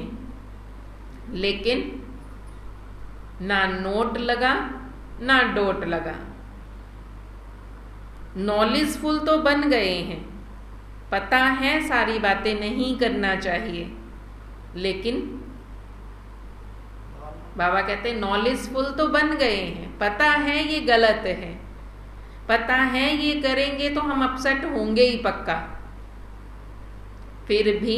लेकिन ना नोट लगा ना डॉट लगा। नॉलेजफुल तो बन गए हैं, पता है सारी बातें नहीं करना चाहिए, लेकिन बाबा कहते हैं नॉलेजफुल तो बन गए हैं, पता है ये गलत है, पता है ये करेंगे तो हम अपसेट होंगे ही पक्का, फिर भी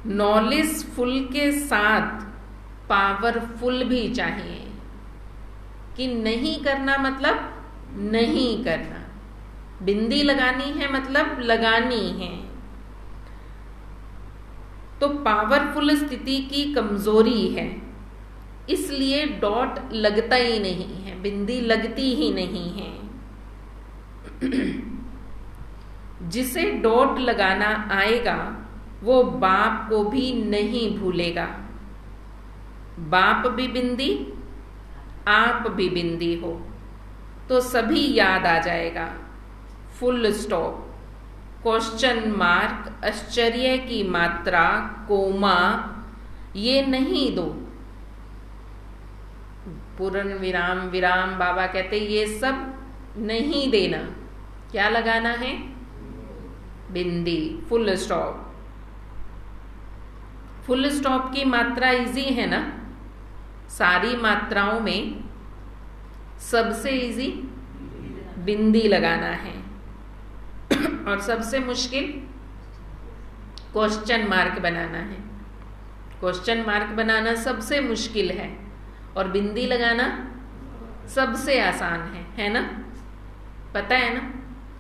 नॉलेजफुल के साथ पावरफुल भी चाहिए कि नहीं करना मतलब नहीं करना, बिंदी लगानी है मतलब लगानी है। तो पावरफुल स्थिति की कमजोरी है, इसलिए डॉट लगता ही नहीं है, बिंदी लगती ही नहीं है। जिसे डॉट लगाना आएगा वो बाप को भी नहीं भूलेगा। बाप भी बिंदी, आप भी बिंदी हो तो सभी याद आ जाएगा। फुल स्टॉप, क्वेश्चन मार्क, आश्चर्य की मात्रा, कोमा, ये नहीं दो। पूर्ण विराम, विराम, बाबा कहते ये सब नहीं देना। क्या लगाना है? बिंदी, फुल स्टॉप। फुल स्टॉप की मात्रा इजी है ना? सारी मात्राओं में सबसे इजी बिंदी लगाना है और सबसे मुश्किल क्वेश्चन मार्क बनाना है। क्वेश्चन मार्क बनाना सबसे मुश्किल है और बिंदी लगाना सबसे आसान है ना? पता है ना?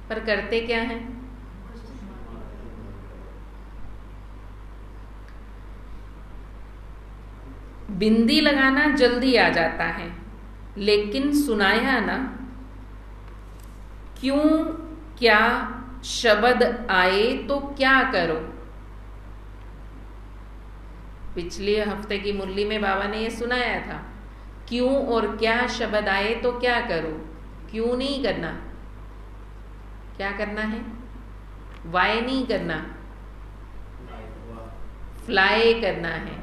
पर करते क्या है? बिंदी लगाना जल्दी आ जाता है, लेकिन सुनाया ना क्यों, क्या शब्द आए तो क्या करो। पिछले हफ्ते की मुरली में बाबा ने ये सुनाया था, क्यों और क्या शब्द आए तो क्या करो। क्यों नहीं करना, क्या करना है? वाई नहीं करना, फ्लाई करना है।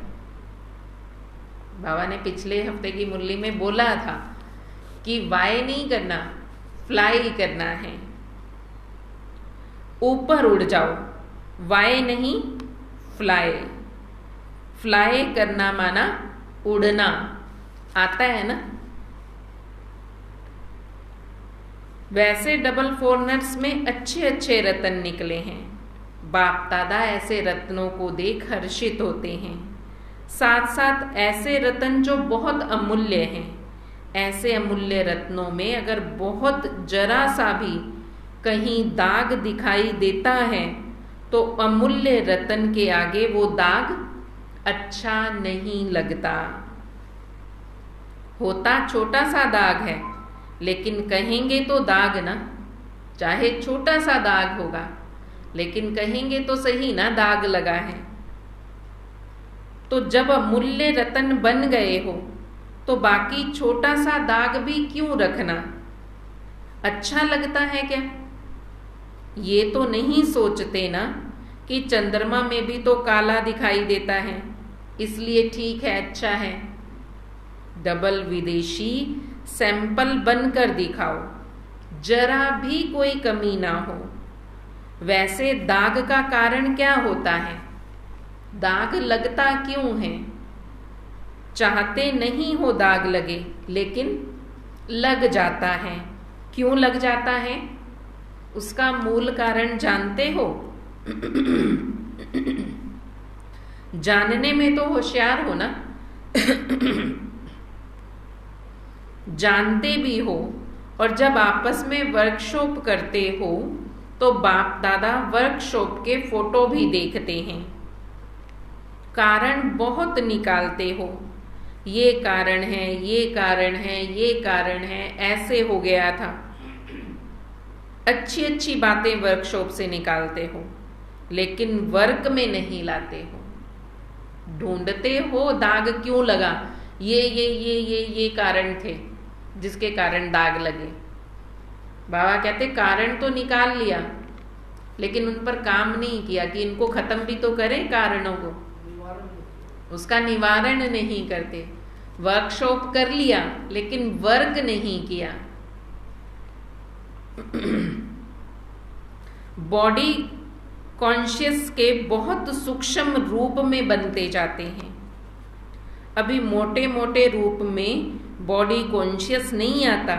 बाबा ने पिछले हफ्ते की मुरली में बोला था कि वाई नहीं करना, फ्लाई करना है। ऊपर उड़ जाओ, वाई नहीं फ्लाई। फ्लाई करना माना उड़ना, आता है ना? वैसे डबल फॉरनर्स में अच्छे अच्छे रत्न निकले हैं। बाप दादा ऐसे रत्नों को देख हर्षित होते हैं। साथ साथ ऐसे रत्न जो बहुत अमूल्य हैं। ऐसे अमूल्य रत्नों में अगर बहुत जरा सा भी कहीं दाग दिखाई देता है तो अमूल्य रत्न के आगे वो दाग अच्छा नहीं लगता। होता छोटा सा दाग है, लेकिन कहेंगे तो दाग ना, चाहे छोटा सा दाग होगा, लेकिन कहेंगे तो सही ना दाग लगा है। तो जब अमूल्य रत्न बन गए हो तो बाकी छोटा सा दाग भी क्यों रखना? अच्छा लगता है क्या? ये तो नहीं सोचते ना कि चंद्रमा में भी तो काला दिखाई देता है, इसलिए ठीक है, अच्छा है। डबल विदेशी सैंपल बनकर दिखाओ, जरा भी कोई कमी ना हो। वैसे दाग का कारण क्या होता है? दाग लगता क्यों है? चाहते नहीं हो दाग लगे, लेकिन लग जाता है। क्यों लग जाता है? उसका मूल कारण जानते हो? जानने में तो होशियार हो ना। जानते भी हो, और जब आपस में वर्कशॉप करते हो तो बाप दादा वर्कशॉप के फोटो भी देखते हैं। कारण बहुत निकालते हो, ये कारण है, ये कारण है, ये कारण है, ऐसे हो गया था। अच्छी अच्छी बातें वर्कशॉप से निकालते हो, लेकिन वर्क में नहीं लाते हो। ढूंढते हो दाग क्यों लगा, ये कारण थे जिसके कारण दाग लगे। बाबा कहते कारण तो निकाल लिया, लेकिन उन पर काम नहीं किया कि इनको खत्म भी तो करें कारणों को। उसका निवारण नहीं करते। वर्कशॉप कर लिया, लेकिन वर्क नहीं किया। बॉडी कॉन्शियस के बहुत सूक्ष्म रूप में बनते जाते हैं। अभी मोटे मोटे रूप में बॉडी कॉन्शियस नहीं आता,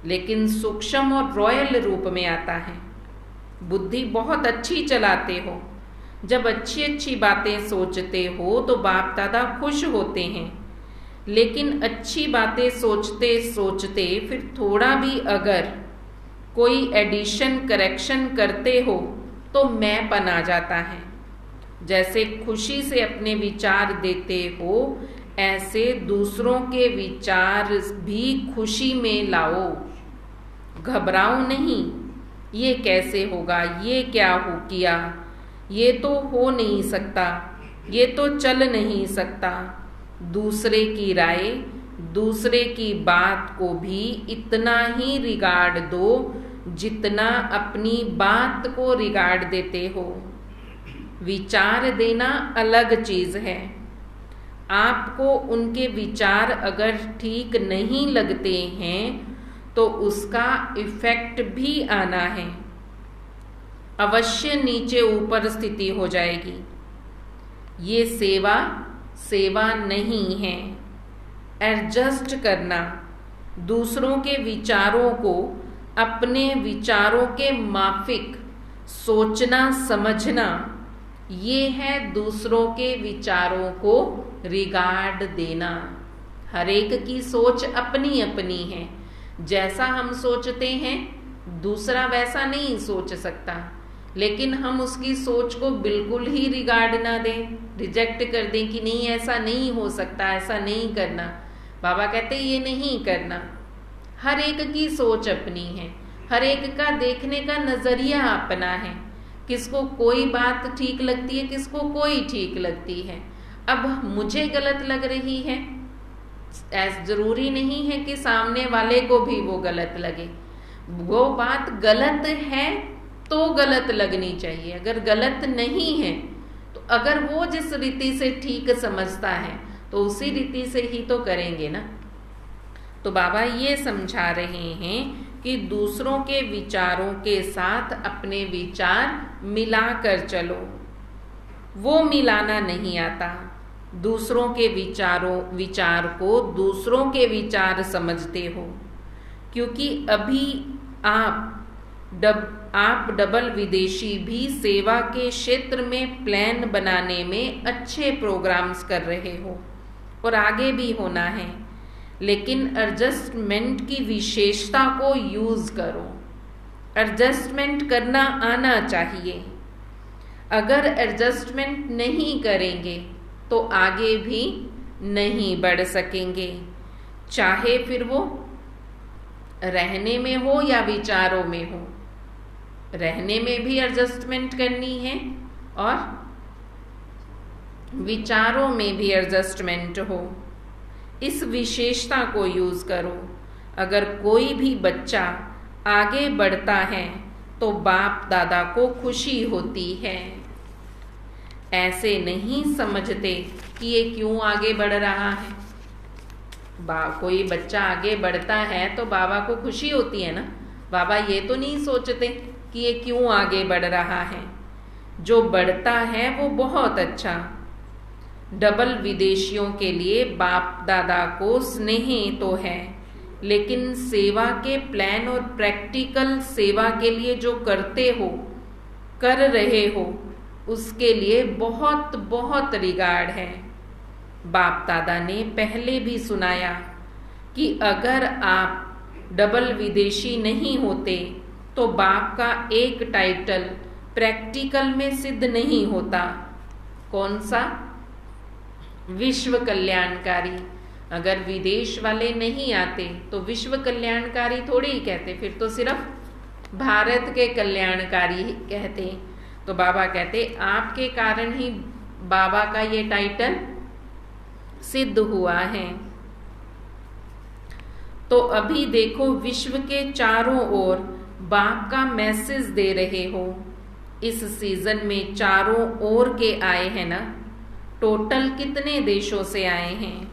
लेकिन सूक्ष्म और रॉयल रूप में आता है। बुद्धि बहुत अच्छी चलाते हो, जब अच्छी अच्छी बातें सोचते हो तो बाप दादा खुश होते हैं। लेकिन अच्छी बातें सोचते सोचते फिर थोड़ा भी अगर कोई एडिशन करेक्शन करते हो तो मैंपन आ जाता है। जैसे खुशी से अपने विचार देते हो, ऐसे दूसरों के विचार भी खुशी में लाओ। घबराओ नहीं, ये कैसे होगा, ये क्या हो किया, ये तो हो नहीं सकता, ये तो चल नहीं सकता। दूसरे की राय, दूसरे की बात को भी इतना ही रिगार्ड दो जितना अपनी बात को रिगार्ड देते हो। विचार देना अलग चीज है। आपको उनके विचार अगर ठीक नहीं लगते हैं तो उसका इफेक्ट भी आना है। अवश्य नीचे ऊपर स्थिति हो जाएगी। ये सेवा नहीं है। एडजस्ट करना, दूसरों के विचारों को अपने विचारों के माफिक सोचना समझना, ये है दूसरों के विचारों को रिगार्ड देना। हर एक की सोच अपनी अपनी है। जैसा हम सोचते हैं दूसरा वैसा नहीं सोच सकता, लेकिन हम उसकी सोच को बिल्कुल ही रिगार्ड ना दें, रिजेक्ट कर दें कि नहीं ऐसा नहीं हो सकता, ऐसा नहीं करना। बाबा कहते ये नहीं करना। हर एक की सोच अपनी है, हर एक का देखने का नजरिया अपना है। किसको कोई बात ठीक लगती है, किसको कोई ठीक लगती है। अब मुझे गलत लग रही है, ऐसा जरूरी नहीं है कि सामने वाले को भी वो गलत लगे। वो बात गलत है तो गलत लगनी चाहिए। अगर गलत नहीं है तो अगर वो जिस रीति से ठीक समझता है तो उसी रीति से ही तो करेंगे ना। तो बाबा ये समझा रहे हैं कि दूसरों के विचारों के साथ अपने विचार मिलाकर चलो। वो मिलाना नहीं आता। दूसरों के विचार को दूसरों के विचार समझते हो, क्योंकि अभी आप डबल विदेशी भी सेवा के क्षेत्र में प्लान बनाने में अच्छे प्रोग्राम्स कर रहे हो और आगे भी होना है। लेकिन एडजस्टमेंट की विशेषता को यूज करो। एडजस्टमेंट करना आना चाहिए। अगर एडजस्टमेंट नहीं करेंगे तो आगे भी नहीं बढ़ सकेंगे, चाहे फिर वो रहने में हो या विचारों में हो। रहने में भी एडजस्टमेंट करनी है और विचारों में भी एडजस्टमेंट हो। इस विशेषता को यूज करो। अगर कोई भी बच्चा आगे बढ़ता है तो बाप दादा को खुशी होती है। ऐसे नहीं समझते कि ये क्यों आगे बढ़ रहा है। कोई बच्चा आगे बढ़ता है तो बाबा को खुशी होती है ना। बाबा ये तो नहीं सोचते कि ये क्यों आगे बढ़ रहा है। जो बढ़ता है वो बहुत अच्छा। डबल विदेशियों के लिए बाप दादा को स्नेह तो है, लेकिन सेवा के प्लान और प्रैक्टिकल सेवा के लिए जो करते हो, कर रहे हो, उसके लिए बहुत बहुत रिगार्ड है। बाप दादा ने पहले भी सुनाया कि अगर आप डबल विदेशी नहीं होते तो बाप का एक टाइटल प्रैक्टिकल में सिद्ध नहीं होता। कौन सा? विश्व कल्याणकारी। अगर विदेश वाले नहीं आते तो विश्व कल्याणकारी थोड़ी ही कहते, फिर तो सिर्फ भारत के कल्याणकारी ही कहते। तो बाबा कहते आपके कारण ही बाबा का ये टाइटल सिद्ध हुआ है। तो अभी देखो, विश्व के चारों ओर बाप का मैसेज दे रहे हो। इस सीजन में चारों ओर के आए हैं ना। टोटल कितने देशों से आए हैं?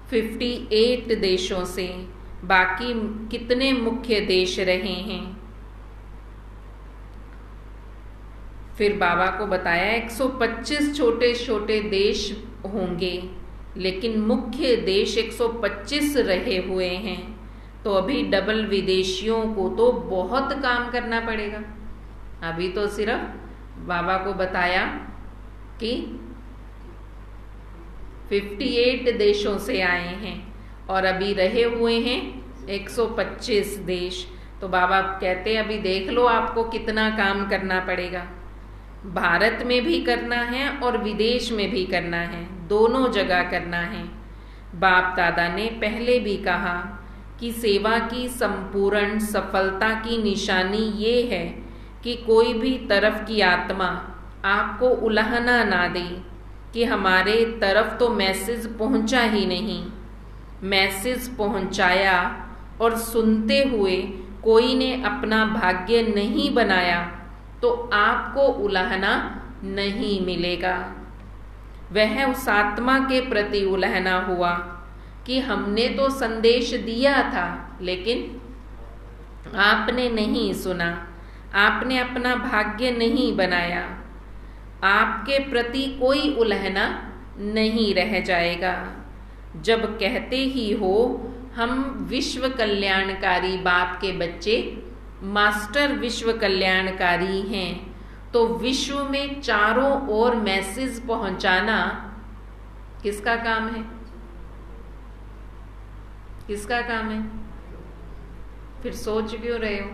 58 देशों से। बाकी कितने मुख्य देश रहे हैं? फिर बाबा को बताया 125 छोटे छोटे देश होंगे, लेकिन मुख्य देश 125 रहे हुए हैं। तो अभी डबल विदेशियों को तो बहुत काम करना पड़ेगा। अभी तो सिर्फ बाबा को बताया कि 58 देशों से आए हैं और अभी रहे हुए हैं 125 देश। तो बाबा कहते हैं अभी देख लो आपको कितना काम करना पड़ेगा। भारत में भी करना है और विदेश में भी करना है, दोनों जगह करना है। बाप दादा ने पहले भी कहा कि सेवा की संपूर्ण सफलता की निशानी ये है कि कोई भी तरफ की आत्मा आपको उलाहना ना दे कि हमारे तरफ तो मैसेज पहुंचा ही नहीं। मैसेज पहुंचाया और सुनते हुए कोई ने अपना भाग्य नहीं बनाया तो आपको उलाहना नहीं मिलेगा। वह उस आत्मा के प्रति उलाहना हुआ कि हमने तो संदेश दिया था, लेकिन आपने नहीं सुना, आपने अपना भाग्य नहीं बनाया। आपके प्रति कोई उलाहना नहीं रह जाएगा। जब कहते ही हो हम विश्व कल्याणकारी बाप के बच्चे, मास्टर विश्व कल्याणकारी हैं, तो विश्व में चारों ओर मैसेज पहुंचाना किसका काम है? किसका काम है? फिर सोच क्यों रहे हो?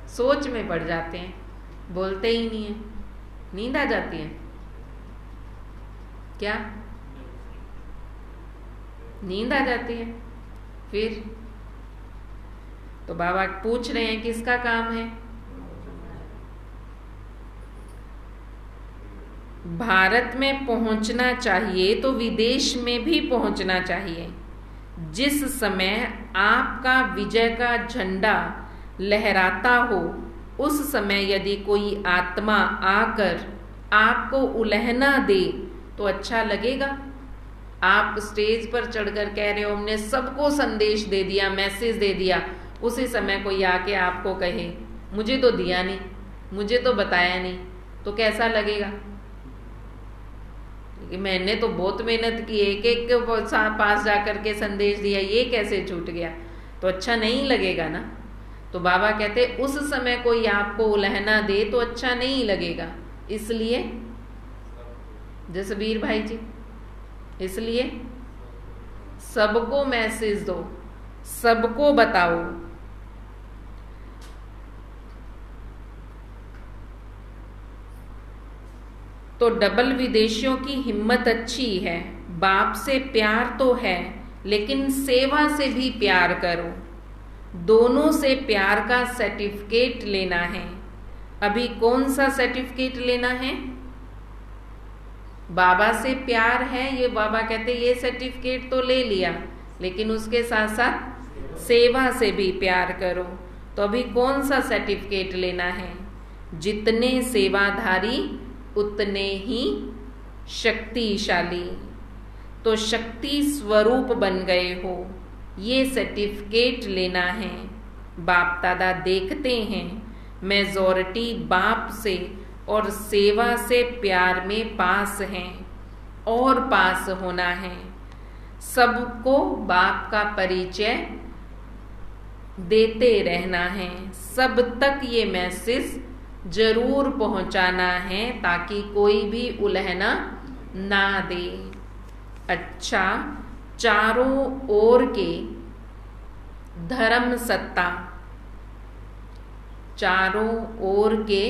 सोच में पड़ जाते हैं, बोलते ही नहीं है। नींद आ जाती है क्या? नींद आ जाती है। फिर तो बाबा पूछ रहे हैं किसका काम है? भारत में पहुंचना चाहिए तो विदेश में भी पहुंचना चाहिए। जिस समय आपका विजय का झंडा लहराता हो, उस समय यदि कोई आत्मा आकर आपको उलाहना दे तो अच्छा लगेगा। आप स्टेज पर चढ़कर कह रहे हो हमने सबको संदेश दे दिया, मैसेज दे दिया, उसी समय कोई आके आपको कहे मुझे तो दिया नहीं, मुझे तो बताया नहीं, तो कैसा लगेगा? कि मैंने तो बहुत मेहनत की, एक एक के पास जाकर के संदेश दिया, ये कैसे छूट गया? तो अच्छा नहीं लगेगा ना। तो बाबा कहते उस समय कोई आपको उलाहना दे तो अच्छा नहीं लगेगा। इसलिए जसबीर भाई जी, इसलिए सबको मैसेज दो, सबको बताओ। तो डबल विदेशियों की हिम्मत अच्छी है, बाप से प्यार तो है, लेकिन सेवा से भी प्यार करो। दोनों से प्यार का सर्टिफिकेट लेना है। अभी कौन सा सर्टिफिकेट लेना है? बाबा से प्यार है, ये बाबा कहते ये सर्टिफिकेट तो ले लिया, लेकिन उसके साथ साथ सेवा से भी प्यार करो। तो अभी कौन सा सर्टिफिकेट लेना है? जितने सेवाधारी उतने ही शक्तिशाली। तो शक्ति स्वरूप बन गए हो, ये सर्टिफिकेट लेना है। बाप दादा देखते हैं मेजॉरिटी बाप से और सेवा से प्यार में पास हैं और पास होना है। सबको बाप का परिचय देते रहना है। सब तक ये मैसेज जरूर पहुंचाना है ताकि कोई भी उलहना ना दे। अच्छा, चारों ओर के धर्म सत्ता, चारों ओर के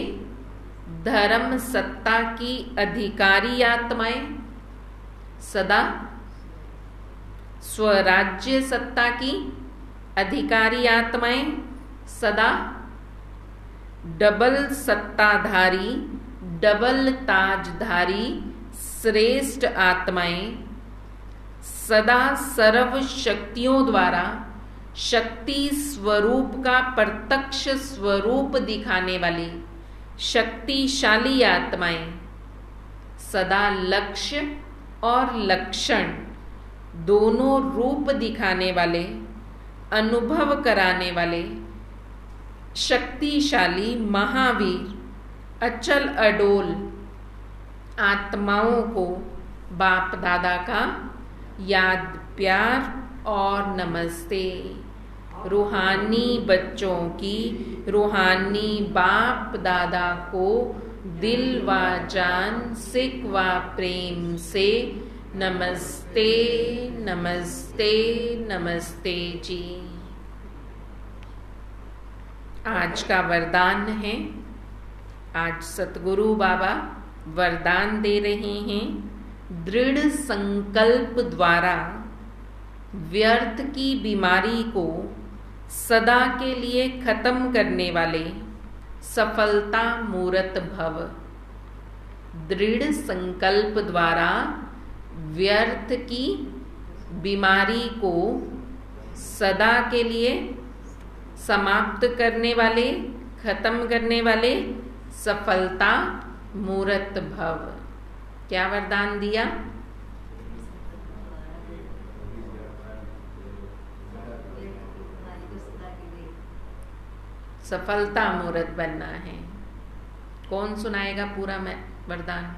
धर्म सत्ता की अधिकारी आत्माएं, सदा स्वराज्य सत्ता की अधिकारी आत्माएं, सदा डबल सत्ताधारी, डबल ताजधारी श्रेष्ठ आत्माएं, सदा सर्व शक्तियों द्वारा शक्ति स्वरूप का प्रत्यक्ष स्वरूप दिखाने वाली शक्तिशाली आत्माएं, सदा लक्ष्य और लक्षण दोनों रूप दिखाने वाले, अनुभव कराने वाले शक्तिशाली महावीर, अचल अडोल आत्माओं को बाप दादा का याद, प्यार और नमस्ते। रूहानी बच्चों की रूहानी बाप दादा को दिल व जान, सिक व प्रेम से नमस्ते, नमस्ते, नमस्ते जी। आज का वरदान है, आज सतगुरु बाबा वरदान दे रहे हैं, दृढ़ संकल्प द्वारा व्यर्थ की बीमारी को सदा के लिए खत्म करने वाले सफलता मूर्त भव। दृढ़ संकल्प द्वारा व्यर्थ की बीमारी को सदा के लिए समाप्त करने वाले, खत्म करने वाले सफलता मूर्त भव। क्या वरदान दिया? सफलता मूर्त बनना है। कौन सुनाएगा पूरा मैं वरदान?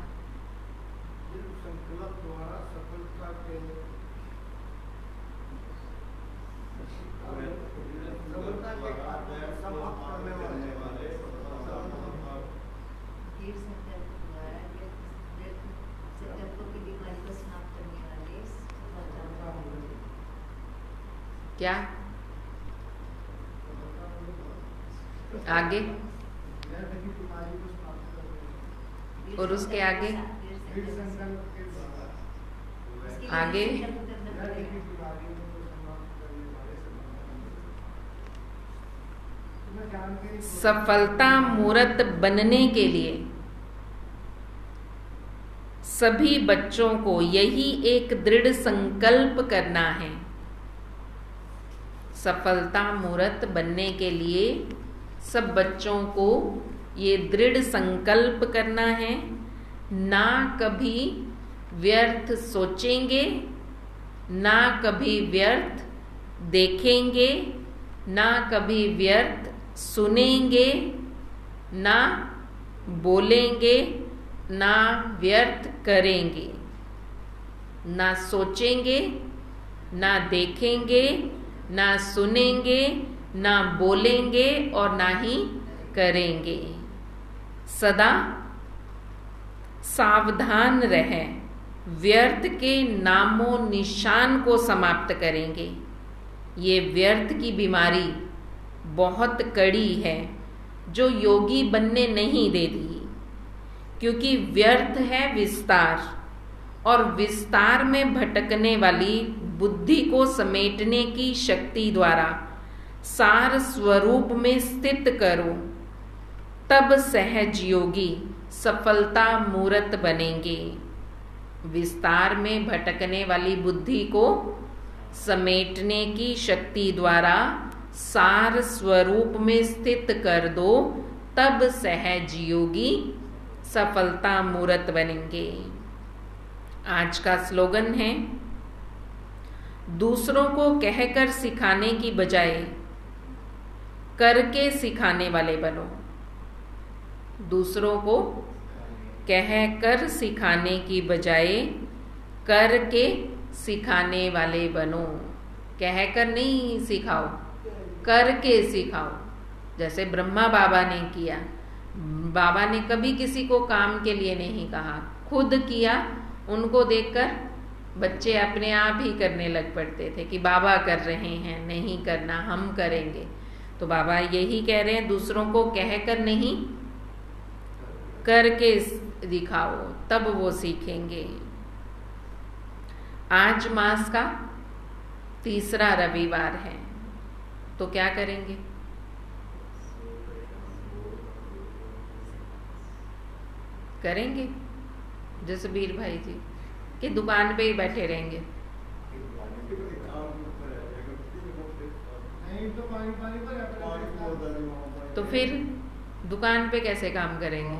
क्या आगे? और उसके आगे? आगे सफलता मूर्त बनने के लिए सभी बच्चों को यही एक दृढ़ संकल्प करना है। सफलता मूर्त बनने के लिए सब बच्चों को ये दृढ़ संकल्प करना है, ना कभी व्यर्थ सोचेंगे, ना कभी व्यर्थ देखेंगे, ना कभी व्यर्थ सुनेंगे, ना बोलेंगे, ना व्यर्थ करेंगे। ना सोचेंगे, ना देखेंगे, ना सुनेंगे, ना बोलेंगे और ना ही करेंगे। सदा सावधान रहें, व्यर्थ के नामो निशान को समाप्त करेंगे। ये व्यर्थ की बीमारी बहुत कड़ी है जो योगी बनने नहीं देती, क्योंकि व्यर्थ है विस्तार, और विस्तार में भटकने वाली बुद्धि को समेटने की शक्ति द्वारा सार स्वरूप में स्थित करो, तब सहज योगी सफलता मूर्त बनेंगे। विस्तार में भटकने वाली बुद्धि को समेटने की शक्ति द्वारा सार स्वरूप में स्थित कर दो, तब सहज योगी सफलता मूर्त बनेंगे। आज का स्लोगन है, दूसरों को कहकर सिखाने की बजाय करके सिखाने वाले बनो। दूसरों को कह कर सिखाने की बजाय करके सिखाने वाले बनो। कह कर नहीं सिखाओ, करके सिखाओ। जैसे ब्रह्मा बाबा ने किया, बाबा ने कभी किसी को काम के लिए नहीं कहा, खुद किया। उनको देखकर बच्चे अपने आप ही करने लग पड़ते थे कि बाबा कर रहे हैं, नहीं करना, हम करेंगे। तो बाबा यही कह रहे हैं, दूसरों को कहकर नहीं करके दिखाओ, तब वो सीखेंगे। आज मास का तीसरा रविवार है, तो क्या करेंगे? करेंगे जसबीर भाई जी कि दुकान पे ही बैठे रहेंगे? तो फिर दुकान पे कैसे काम करेंगे?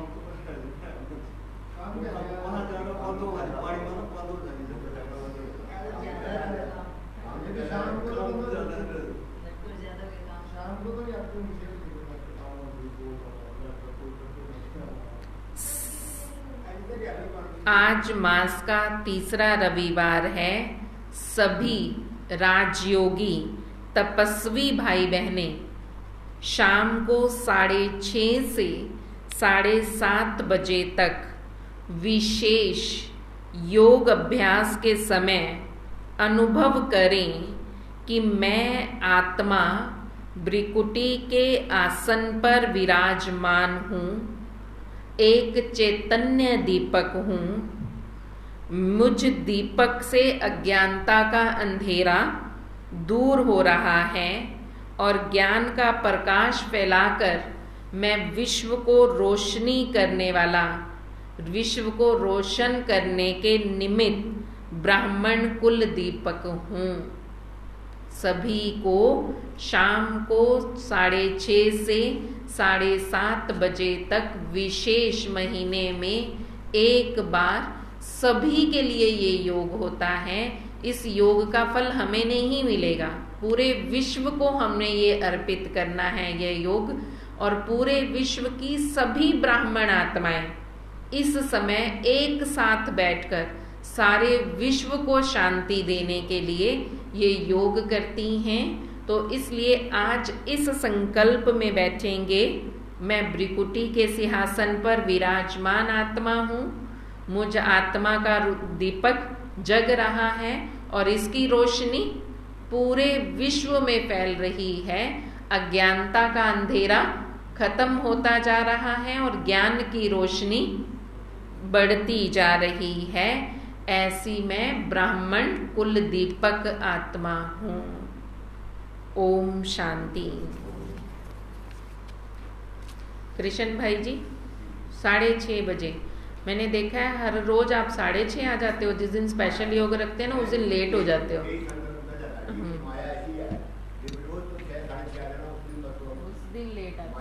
आज मास का तीसरा रविवार है। सभी राजयोगी तपस्वी भाई बहने शाम को 6:30 से 7:30 बजे तक विशेष योग अभ्यास के समय अनुभव करें कि मैं आत्मा भ्रिकुटी के आसन पर विराजमान हूँ, एक चैतन्य दीपक हूँ। मुझ दीपक से अज्ञानता का अंधेरा दूर हो रहा है और ज्ञान का प्रकाश फैलाकर मैं विश्व को रोशनी करने वाला, विश्व को रोशन करने के निमित्त ब्राह्मण कुल दीपक हूँ। सभी को शाम को 6:30 से 7:30 बजे तक विशेष महीने में एक बार सभी के लिए ये योग होता है। इस योग का फल हमें नहीं मिलेगा, पूरे विश्व को हमने ये अर्पित करना है ये योग। और पूरे विश्व की सभी ब्राह्मण आत्माएं इस समय एक साथ बैठकर सारे विश्व को शांति देने के लिए ये योग करती हैं। तो इसलिए आज इस संकल्प में बैठेंगे, मैं भ्रिकुटी के सिंहासन पर विराजमान आत्मा हूँ, मुझ आत्मा का दीपक जग रहा है और इसकी रोशनी पूरे विश्व में फैल रही है। अज्ञानता का अंधेरा खत्म होता जा रहा है और ज्ञान की रोशनी बढ़ती जा रही है। ऐसी मैं ब्राह्मण कुल दीपक आत्मा हूँ। ओम शांति। कृष्ण भाई जी 6:30 बजे मैंने देखा है, हर रोज आप 6:30 आ जाते हो। जिस दिन स्पेशल योग रखते हैं ना उस दिन लेट हो जाते हो। उस दिन लेट आते